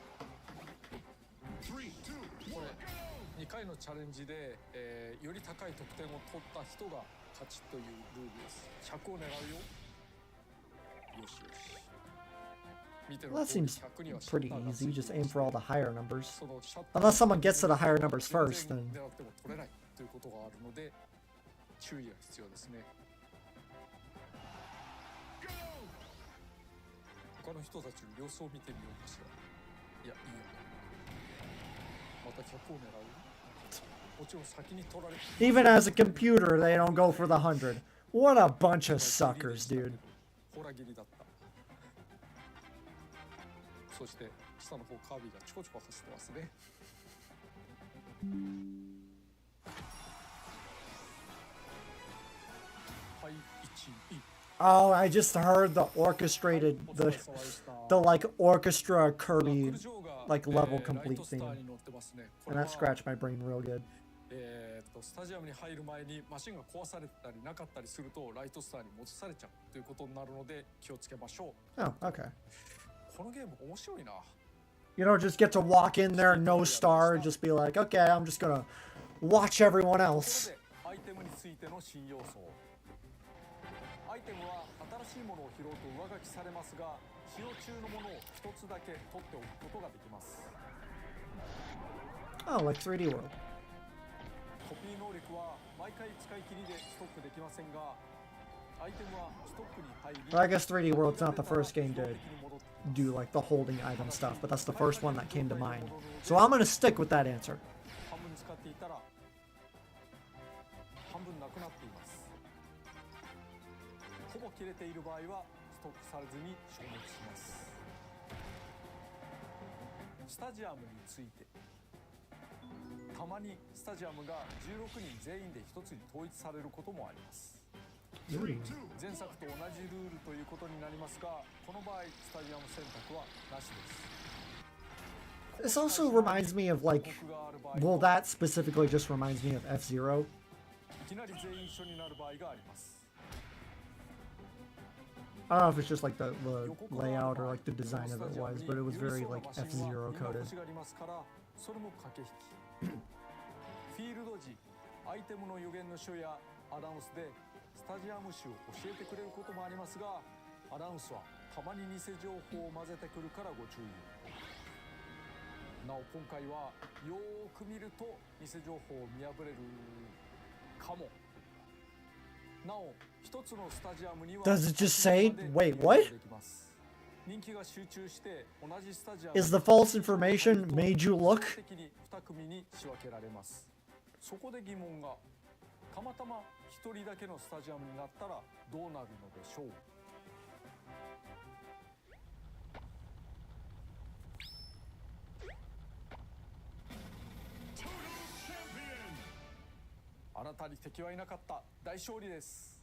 これ2回のチャレンジで、より高い得点を取った人が勝ちというルールです。100を狙うよ。よしよし。 Well, that seems pretty easy. You just aim for all the higher numbers. Unless someone gets to the higher numbers first, then 狙っても取れないということがあるので注意が必要ですね。他の人たちの様子を見てみようかしら。いや、いいよ。また100を狙う。もちろん先に取られる。 even as a computer, they don't go for the 100. What a bunch of suckers, dude. ほら切りだった。そして下の方カービィがちょこちょこ走ってますね。はい、1位。 Oh, I just heard the orchestrated, the like orchestra Kirby like level complete theme, and that scratched my brain real good. スタジアムに入る前にマシンが壊されたりなかったりするとライトスターに戻されちゃうということになるので気をつけましょう。 Oh, okay. このゲーム面白いな。 You don't just get to walk in there, no star, and just be like, okay, I'm just gonna watch everyone ここ else. でアイテムについての新要素。アイテムは新しいものを拾うと上書きされますが、使用中のものを一つだけ取っておくことができます。 Oh, like 3D World. コピー能力は毎回使い切りでストックできませんが、アイテムはストックに入り、 But I guess 3D World's not the first game to do like the holding item stuff, but that's the first one that came to mind. So I'm gonna stick with that answer. 半分使っていたら半分なくなっています。ほぼ切れている場合はストックされずに消滅します。スタジアムについて、たまにスタジアムが16人全員で一つに統一されることもあります。前作と同じルールということになりますが、この場合スタジアム選択はなしです。 This also reminds me of like, well, that specifically just reminds me of F-Zero. いきなり全員一緒になる場合があります。 I don't know if it's just like the layout or like the design of it was, but it was very like F-Zero coded. それも駆け引き。フィールド時、アイテムの予言の書やアナウンスでスタジアム種を教えてくれることもありますが、アナウンスはたまに偽情報を混ぜてくるからご注意を。なお今回はよーく見ると偽情報を見破れるかも。なお一つのスタジアムには Does it just say, wait, what? 人気が集中して同じスタジアム Is the false information made you look? 的に2組に仕分けられます。そこで疑問が、たまたま1人だけのスタジアムになったらどうなるのでしょう。あなたに敵はいなかった。大勝利です。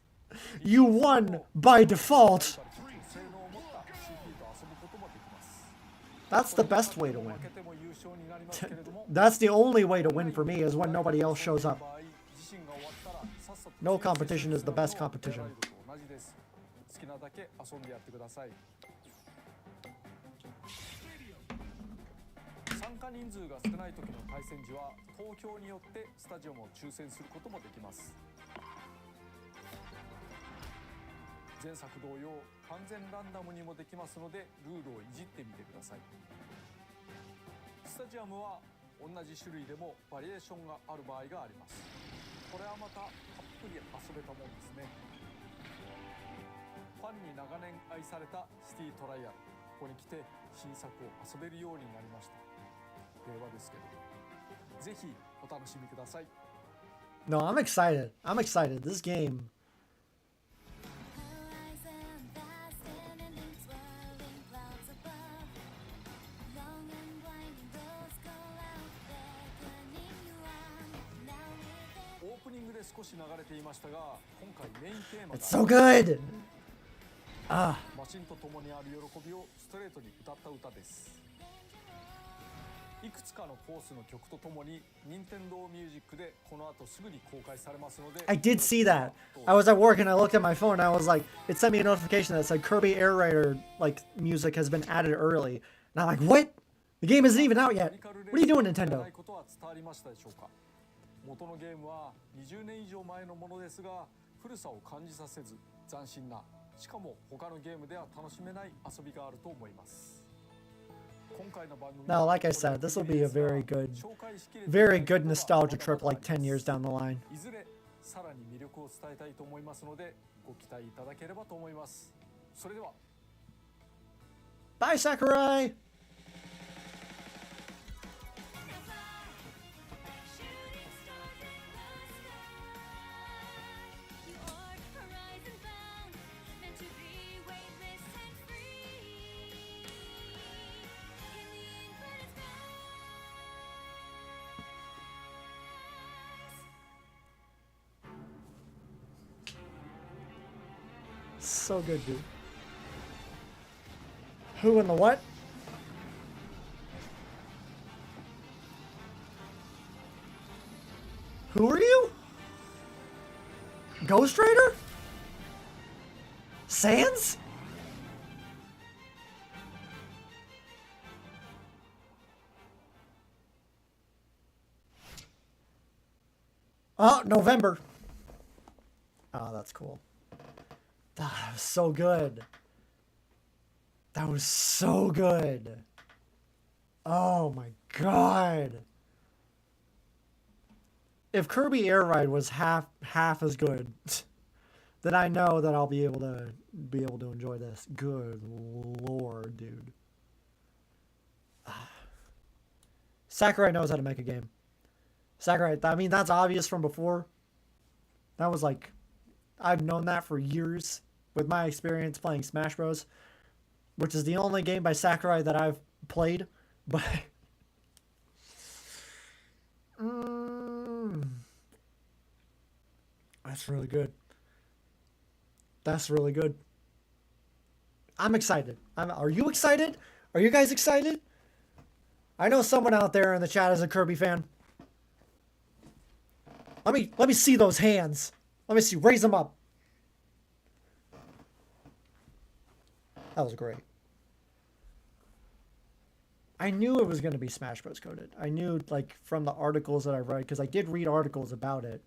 You won by default. That's the best way to win. That's the only way to win for me, is when nobody else shows up. No competition is the best competition. 好きなだけ遊んでやってください。参加人数が少ない時の対戦時は投票によってスタジアムを抽選することもできます。前作同様完全ランダムにもできますので、ルールをいじってみてください。スタジアムは同じ種類でもバリエーションがある場合があります。これはまたたっぷり遊べたもんですね。ファンに長年愛されたシティトライアル、ここに来て新作を遊べるようになりました。令和ですけれど、ぜひお楽しみください。No, I'm excited. I'm excited. This game. It's so good. Ah. マシンと共にある喜びをストレートに歌った歌です。いくつかのコースの曲とともに任天堂ミュージックでこの後すぐに公開されますので。 I did see that. I was at work and I looked at my phone and I was like, it sent me a notification that said Kirby Air Raider like music has been added early. And I'm like, what? The game isn't even out yet. What are you doing, Nintendo? 元のゲームは20年以上前のものですが、古さを感じさせず斬新な、しかも他のゲームでは楽しめない遊びがあると思います。 Now, like I said, this will be a very good nostalgia trip like 10 years down the line. いずれさらに魅力を伝えたいと思いますので、ご期待いただければと思います。それでは。Bye, Sakurai! So good, dude. Who in the what? Who are you? Ghost Rider? Sans? Oh, November. Oh, that's cool. That was so good. That was so good. Oh my god. If Kirby Air Ride was half as good, then I know that I'll be able to enjoy this. Good lord, dude. Sakurai knows how to make a game. Sakurai, I mean, that's obvious from before. That was like, I've known that for years with my experience playing Smash Bros, which is the only game by Sakurai that I've played. But that's really good. That's really good. I'm excited. Are you excited? Are you guys excited? I know someone out there in the chat is a Kirby fan. Let me see those hands. Let me see. Raise them up. That was great. I knew it was going to be Smash Bros. Coded. I knew, like, from the articles that I read, because I did read articles about it,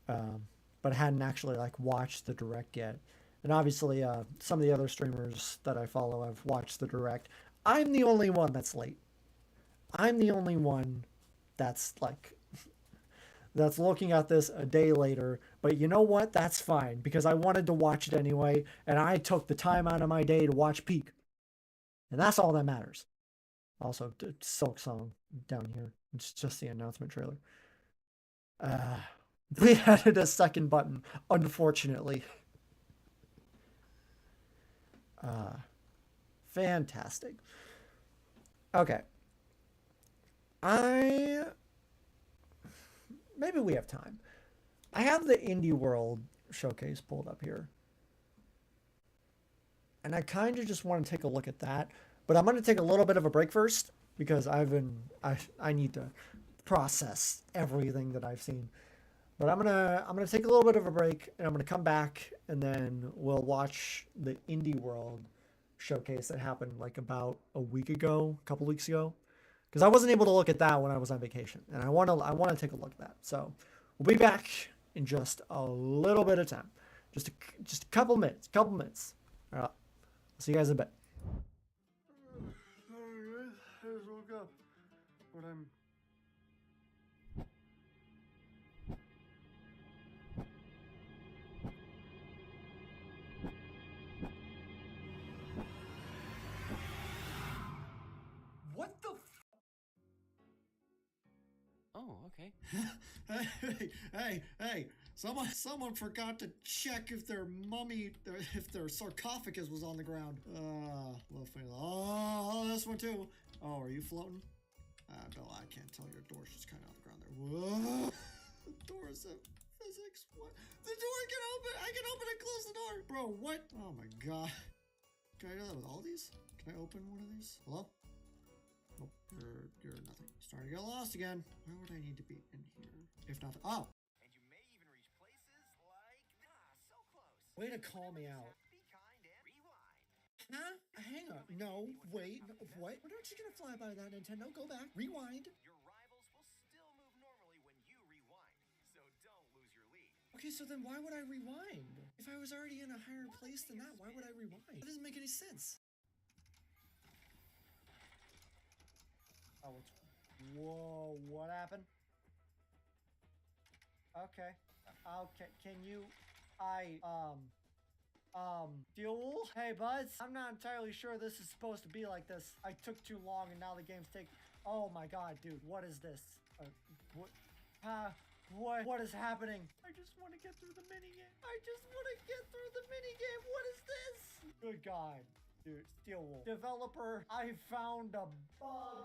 but hadn't actually, like, watched the Direct yet. And obviously, some of the other streamers that I follow have watched the Direct. I'm the only one that's late. I'm the only one that's, like, that's looking at this a day later. But you know what? That's fine, because I wanted to watch it anyway, and I took the time out of my day to watch Peak. And that's all that matters. Also, Silk Song down here. It's just the announcement trailer. We added a second button, unfortunately. Fantastic. Okay. Maybe we have time. I have the Indie World showcase pulled up here. And I kind of just want to take a look at that. But I'm going to take a little bit of a break first, because I need to process everything that I've seen. But I'm gonna take a little bit of a break, and I'm gonna come back, and then we'll watch the Indie World showcase that happened like about a week ago, a couple weeks ago, because I wasn't able to look at that when I was on vacation, and I want to take a look at that. So we'll be back in just a little bit of time, just a couple minutes. All right, I'll see you guys in a bit. I just woke up, but I'm. What the? Oh, okay. Hey! Someone forgot to check if their sarcophagus was on the ground. Oh, this one too. Oh, are you floating? Bill, I can't tell. Your door's just kind of off the ground there. Whoa! Doors of physics. What? The door can open. I can open and close the door. Bro, what? Oh my god. Can I do that with all these? Can I open one of these? Hello? Oh, you're nothing. Starting to get lost again. Where would I need to be in here? If not, oh! And you may even reach places like so close. Way to call me out. Be kind and rewind. Huh? Hang on. No, wait. What? We're not just gonna fly by that, Nintendo. Go back. Rewind. Your rivals will still move normally when you rewind, so don't lose your lead. Okay, so then why would I rewind? If I was already in a higher place than that, why would I rewind? That doesn't make any sense. Oh, whoa, what happened? Okay. Can you, fuel? Hey, buds, I'm not entirely sure this is supposed to be like this. I took too long and now the game's oh my god, dude, what is this? What is happening? I just want to get through the minigame. What is this? Good god. Dude, Steel Wolf. Developer, I found a bug.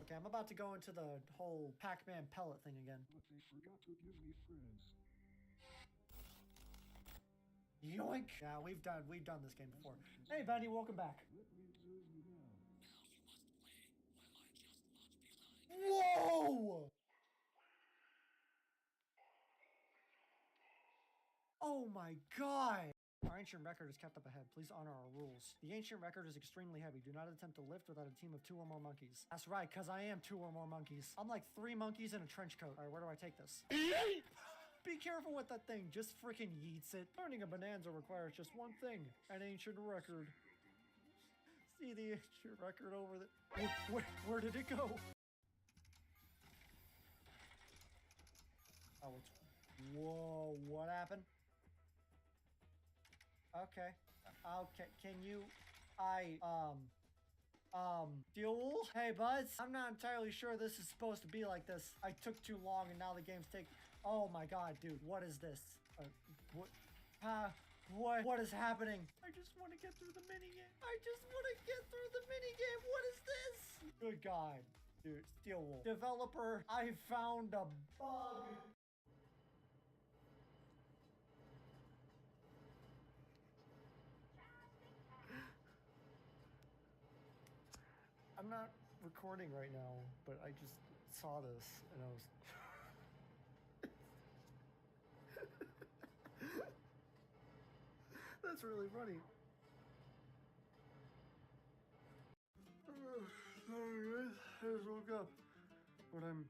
Okay, I'm about to go into the whole Pac-Man pellet thing again. But they forgot to give me friends. Yoink! Yeah, we've done this game before. Hey, Benny, welcome back. Let me observe you now. Whoa! Oh my god! Our ancient record is kept up ahead. Please honor our rules. The ancient record is extremely heavy. Do not attempt to lift without a team of 2 or more monkeys. That's right, because I am 2 or more monkeys. I'm like 3 monkeys in a trench coat. Alright, where do I take this? Be careful with that thing. Just freaking yeets it. Learning a bonanza requires just one thing: an ancient record. See the ancient record over the... Where did it go? Oh, it's... Whoa, what happened? Okay. Okay, can you... Fuel? Hey, Buzz. I'm not entirely sure this is supposed to be like this. I took too long and now the game's taking... Oh my god, dude. What is this? What is happening? I just want to get through the minigame. I just want to get through the minigame. What is this? Good god. Dude, Steel Wolf. Developer, I found a bug. I'm not recording right now, but I just saw this and I was... That's really funny. Sorry guys, I just woke up. But I'm...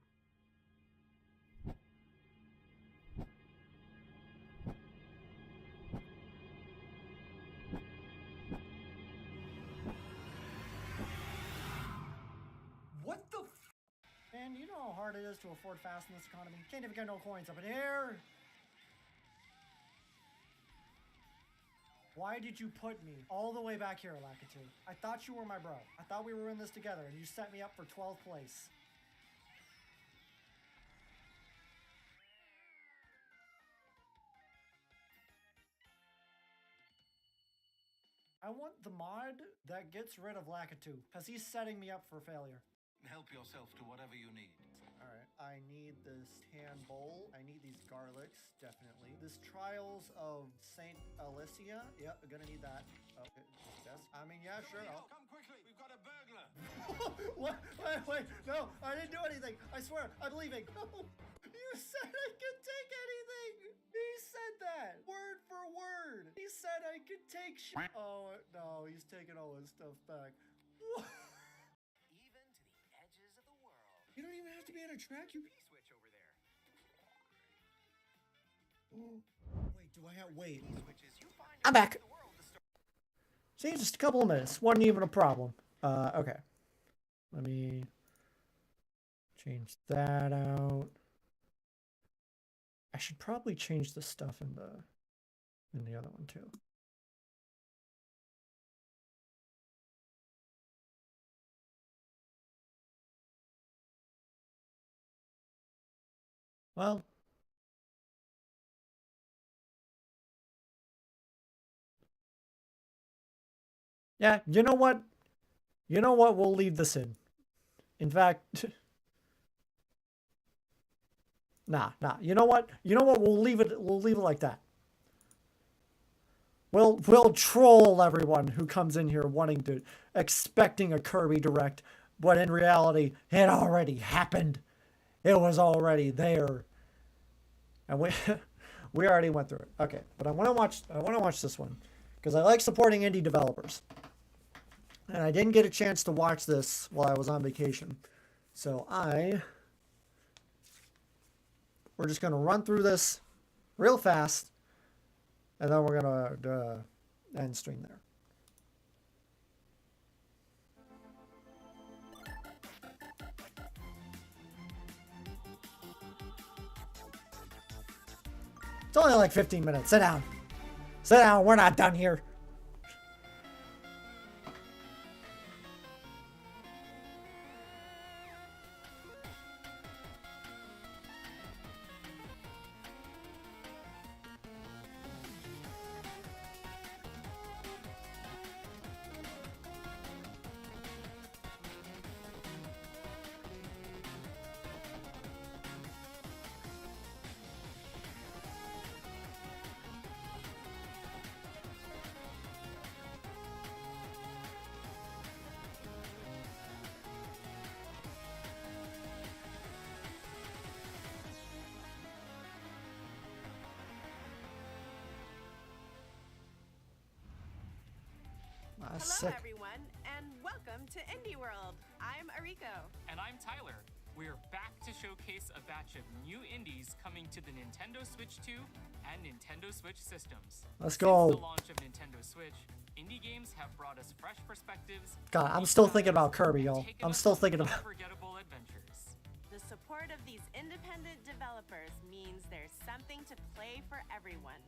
What the f... Man, you know how hard it is to afford fast in this economy? Can't even get no coins up in here. Why did you put me all the way back here, Lakitu? I thought you were my bro. I thought we were in this together, and you set me up for 12th place. I want the mod that gets rid of Lakitu, because he's setting me up for failure. Help yourself to whatever you need. Alright, I need this tan bowl. I need these garlics, definitely. This Trials of St. Alicia. Yep, gonna need that. Okay, yes. I mean, yeah, sure. Come quickly, we've got a burglar. What? Wait, no, I didn't do anything. I swear, I'm leaving. You said I could take anything. He said that, word for word. He said I could take shit. Oh, no, he's taking all his stuff back. What? Even to the edges of the world. You don't even have to be on a track. You... Switch over there. Wait, do I have... Wait. Switches you find I'm back. the world to start. See, just a couple of minutes. Wasn't even a problem. Okay. Let me change that out. I should probably change the stuff in the other one too. Well, yeah, you know what? You know what? We'll leave this in. In fact, nah. You know what? You know what? We'll leave it like that. We'll troll everyone who comes in here expecting a Kirby Direct, but in reality, it already happened. It was already there. And we already went through it. Okay, but I want to watch this one because I like supporting indie developers. And I didn't get a chance to watch this while I was on vacation. So we're just going to run through this real fast, and then we're going to end stream there. It's only like 15 minutes. Sit down. Sit down. We're not done here. Hello, everyone, and welcome to Indie World. I'm Ariko. And I'm Tyler. We're back to showcase a batch of new indies coming to the Nintendo Switch 2 and Nintendo Switch systems. Let's go. Since the launch of Nintendo Switch, indie games have brought us fresh perspectives. God, I'm still thinking about Kirby, y'all. I'm still thinking about. Unforgettable adventures. The support of these independent developers means there's something to play for everyone.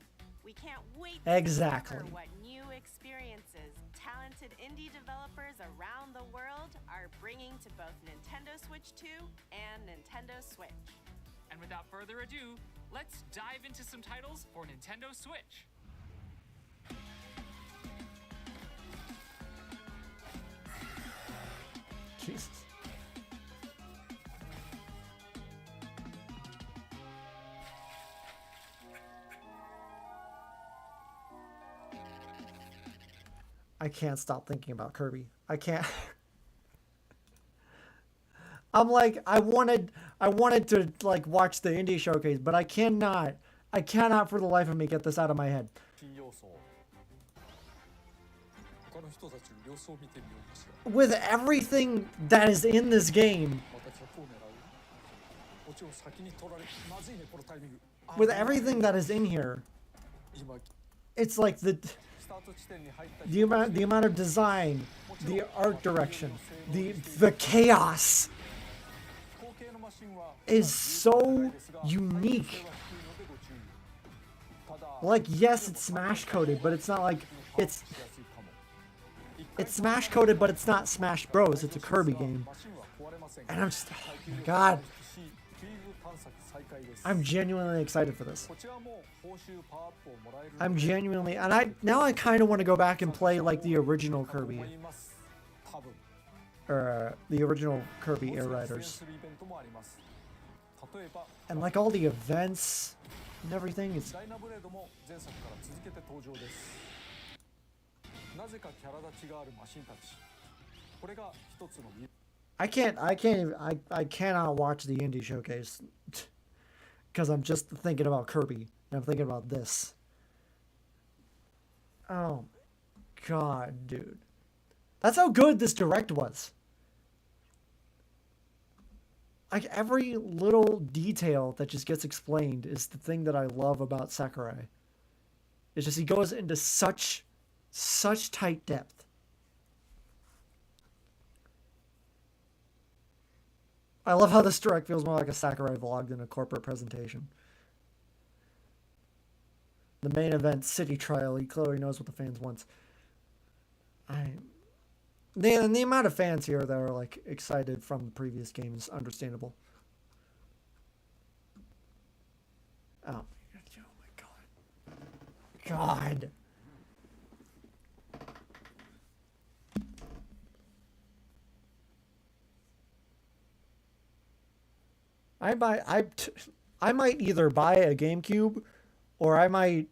We can't wait to Exactly. discover what new experiences talented indie developers around the world are bringing to both Nintendo Switch 2 and Nintendo Switch. And without further ado, let's dive into some titles for Nintendo Switch. Jesus. I can't stop thinking about Kirby. I can't. I'm like, I wanted to like watch the indie showcase, but I cannot for the life of me get this out of my head. 新要素他の人たちの様子を見てみようかしら With everything that is in this game, また客を狙うもちろん先に取られまずいねこのタイミング with everything that is in here, 今 it's like スタート地点に入った the amount of design, the art direction, the chaos 後継のマシンは is so unique. Like, yes, it's Smash coded, but it's not like it's Smash coded, but it's not Smash Bros. It's a Kirby game, and I'm just, oh my god, I'm genuinely excited for this. I'm genuinely, and I kind of want to go back and play like the original Kirby, or the original Kirby Air Riders, and like all the events and everything is. ダイナブレードも前作から続けて登場ですなぜかキャラ立ちがあるマシンたちこれが一つの I cannot watch the indie showcase because I'm just thinking about Kirby and I'm thinking about this. Oh my god, dude. That's how good this direct was. Like every little detail that just gets explained is the thing that I love about Sakurai. It's just he goes into such tight depth. I love how this direct feels more like a Sakurai vlog than a corporate presentation. The main event, City Trial, he clearly knows what the fans want. The amount of fans here that are like excited from the previous game is understandable. Oh my god. I might either buy a GameCube or I might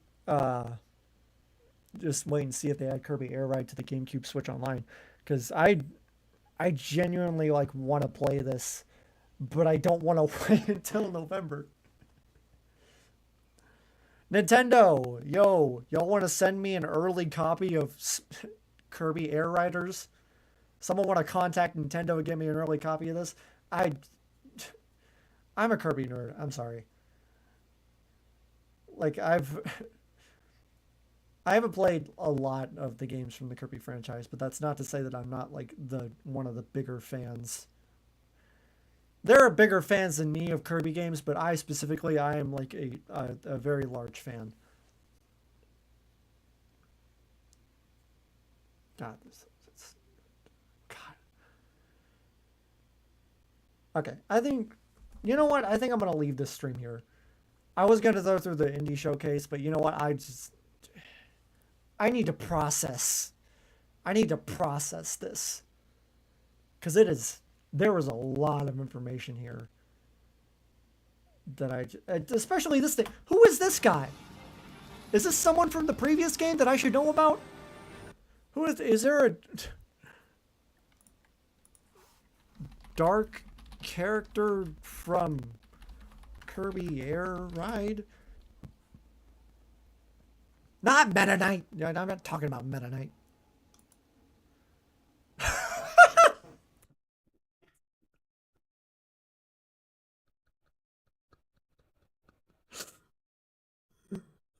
just wait and see if they add Kirby Air Ride to the GameCube Switch Online. Because I genuinely like want to play this, but I don't want to wait until November. Nintendo, yo, y'all want to send me an early copy of Kirby Air Riders? Someone want to contact Nintendo and get me an early copy of this? I'm a Kirby nerd. I'm sorry. Like I haven't played a lot of the games from the Kirby franchise, but that's not to say that I'm not like one of the bigger fans. There are bigger fans than me of Kirby games, but I am like a very large fan. God, God. Okay, I think, you know what? I think I'm gonna leave this stream here. I was gonna go through the indie showcase, but you know what? I need to process. I need to process this. Because there was a lot of information here. That especially this thing. Who is this guy? Is this someone from the previous game that I should know about? Is there a dark character from Kirby Air Ride? Not Meta Knight. I'm not talking about Meta Knight.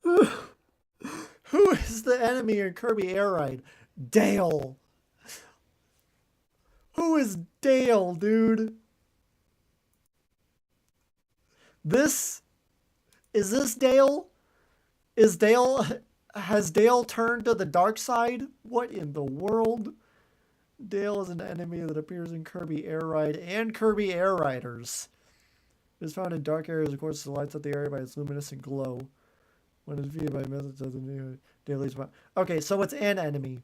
Who is the enemy in Kirby Air Ride? Dale. Who is Dale, dude? Is this Dale? Has Dale turned to the dark side? What in the world? Dale is an enemy that appears in Kirby Air Ride and Kirby Air Riders. It is found in dark areas, of course, it lights up the area by its luminescent glow. When it's defeated by methods of the daily spot. Okay, so it's an enemy.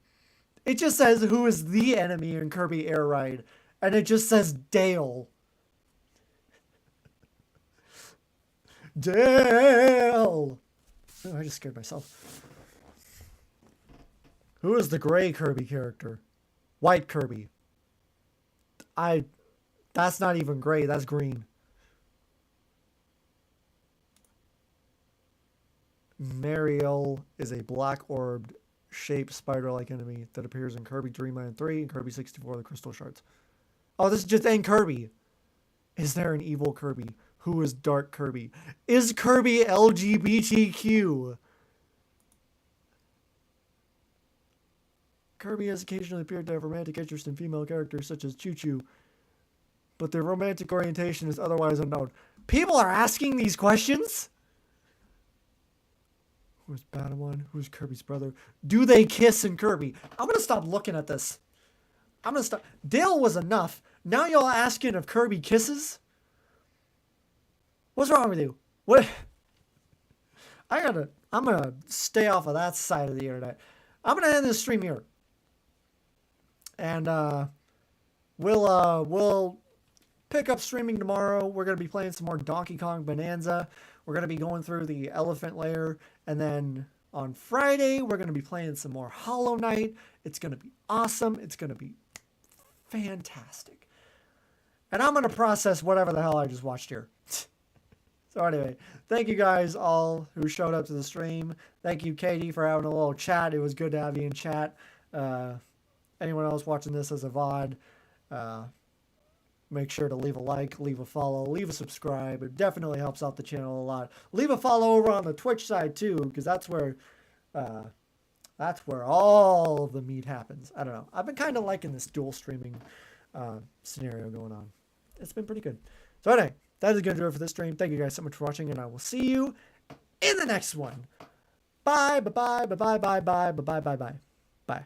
It just says who is the enemy in Kirby Air Ride. And it just says Dale. Dale! Oh, I just scared myself. Who is the gray Kirby character? White Kirby. That's not even gray, that's green. Mariel is a black-orbed shaped spider-like enemy that appears in Kirby Dreamland 3 and Kirby 64 The Crystal Shards. Oh, this is just in Kirby. Is there an evil Kirby? Who is Dark Kirby? Is Kirby LGBTQ? Kirby has occasionally appeared to have romantic interest in female characters such as Choo Choo, but their romantic orientation is otherwise unknown. People are asking these questions? Who's Patamon? Who's Kirby's brother? Do they kiss in Kirby? I'm going to stop looking at this. I'm going to stop. Dale was enough. Now y'all asking if Kirby kisses? What's wrong with you? What? I'm going to stay off of that side of the internet. I'm going to end this stream here. And we'll pick up streaming tomorrow. We're going to be playing some more Donkey Kong Bonanza. We're going to be going through the elephant lair. And then on Friday, we're going to be playing some more Hollow Knight. It's going to be awesome. It's going to be fantastic. And I'm going to process whatever the hell I just watched here. So anyway, thank you guys all who showed up to the stream. Thank you, Katie, for having a little chat. It was good to have you in chat. Anyone else watching this as a VOD, make sure to leave a like, leave a follow, leave a subscribe. It definitely helps out the channel a lot. Leave a follow over on the Twitch side too, because that's where all of the meat happens. I don't know. I've been kind of liking this dual streaming scenario going on. It's been pretty good. So anyway, that is going to do it for this stream. Thank you guys so much for watching, and I will see you in the next one. Bye, bye, bye, bye, bye, bye, bye, bye, bye, bye, bye.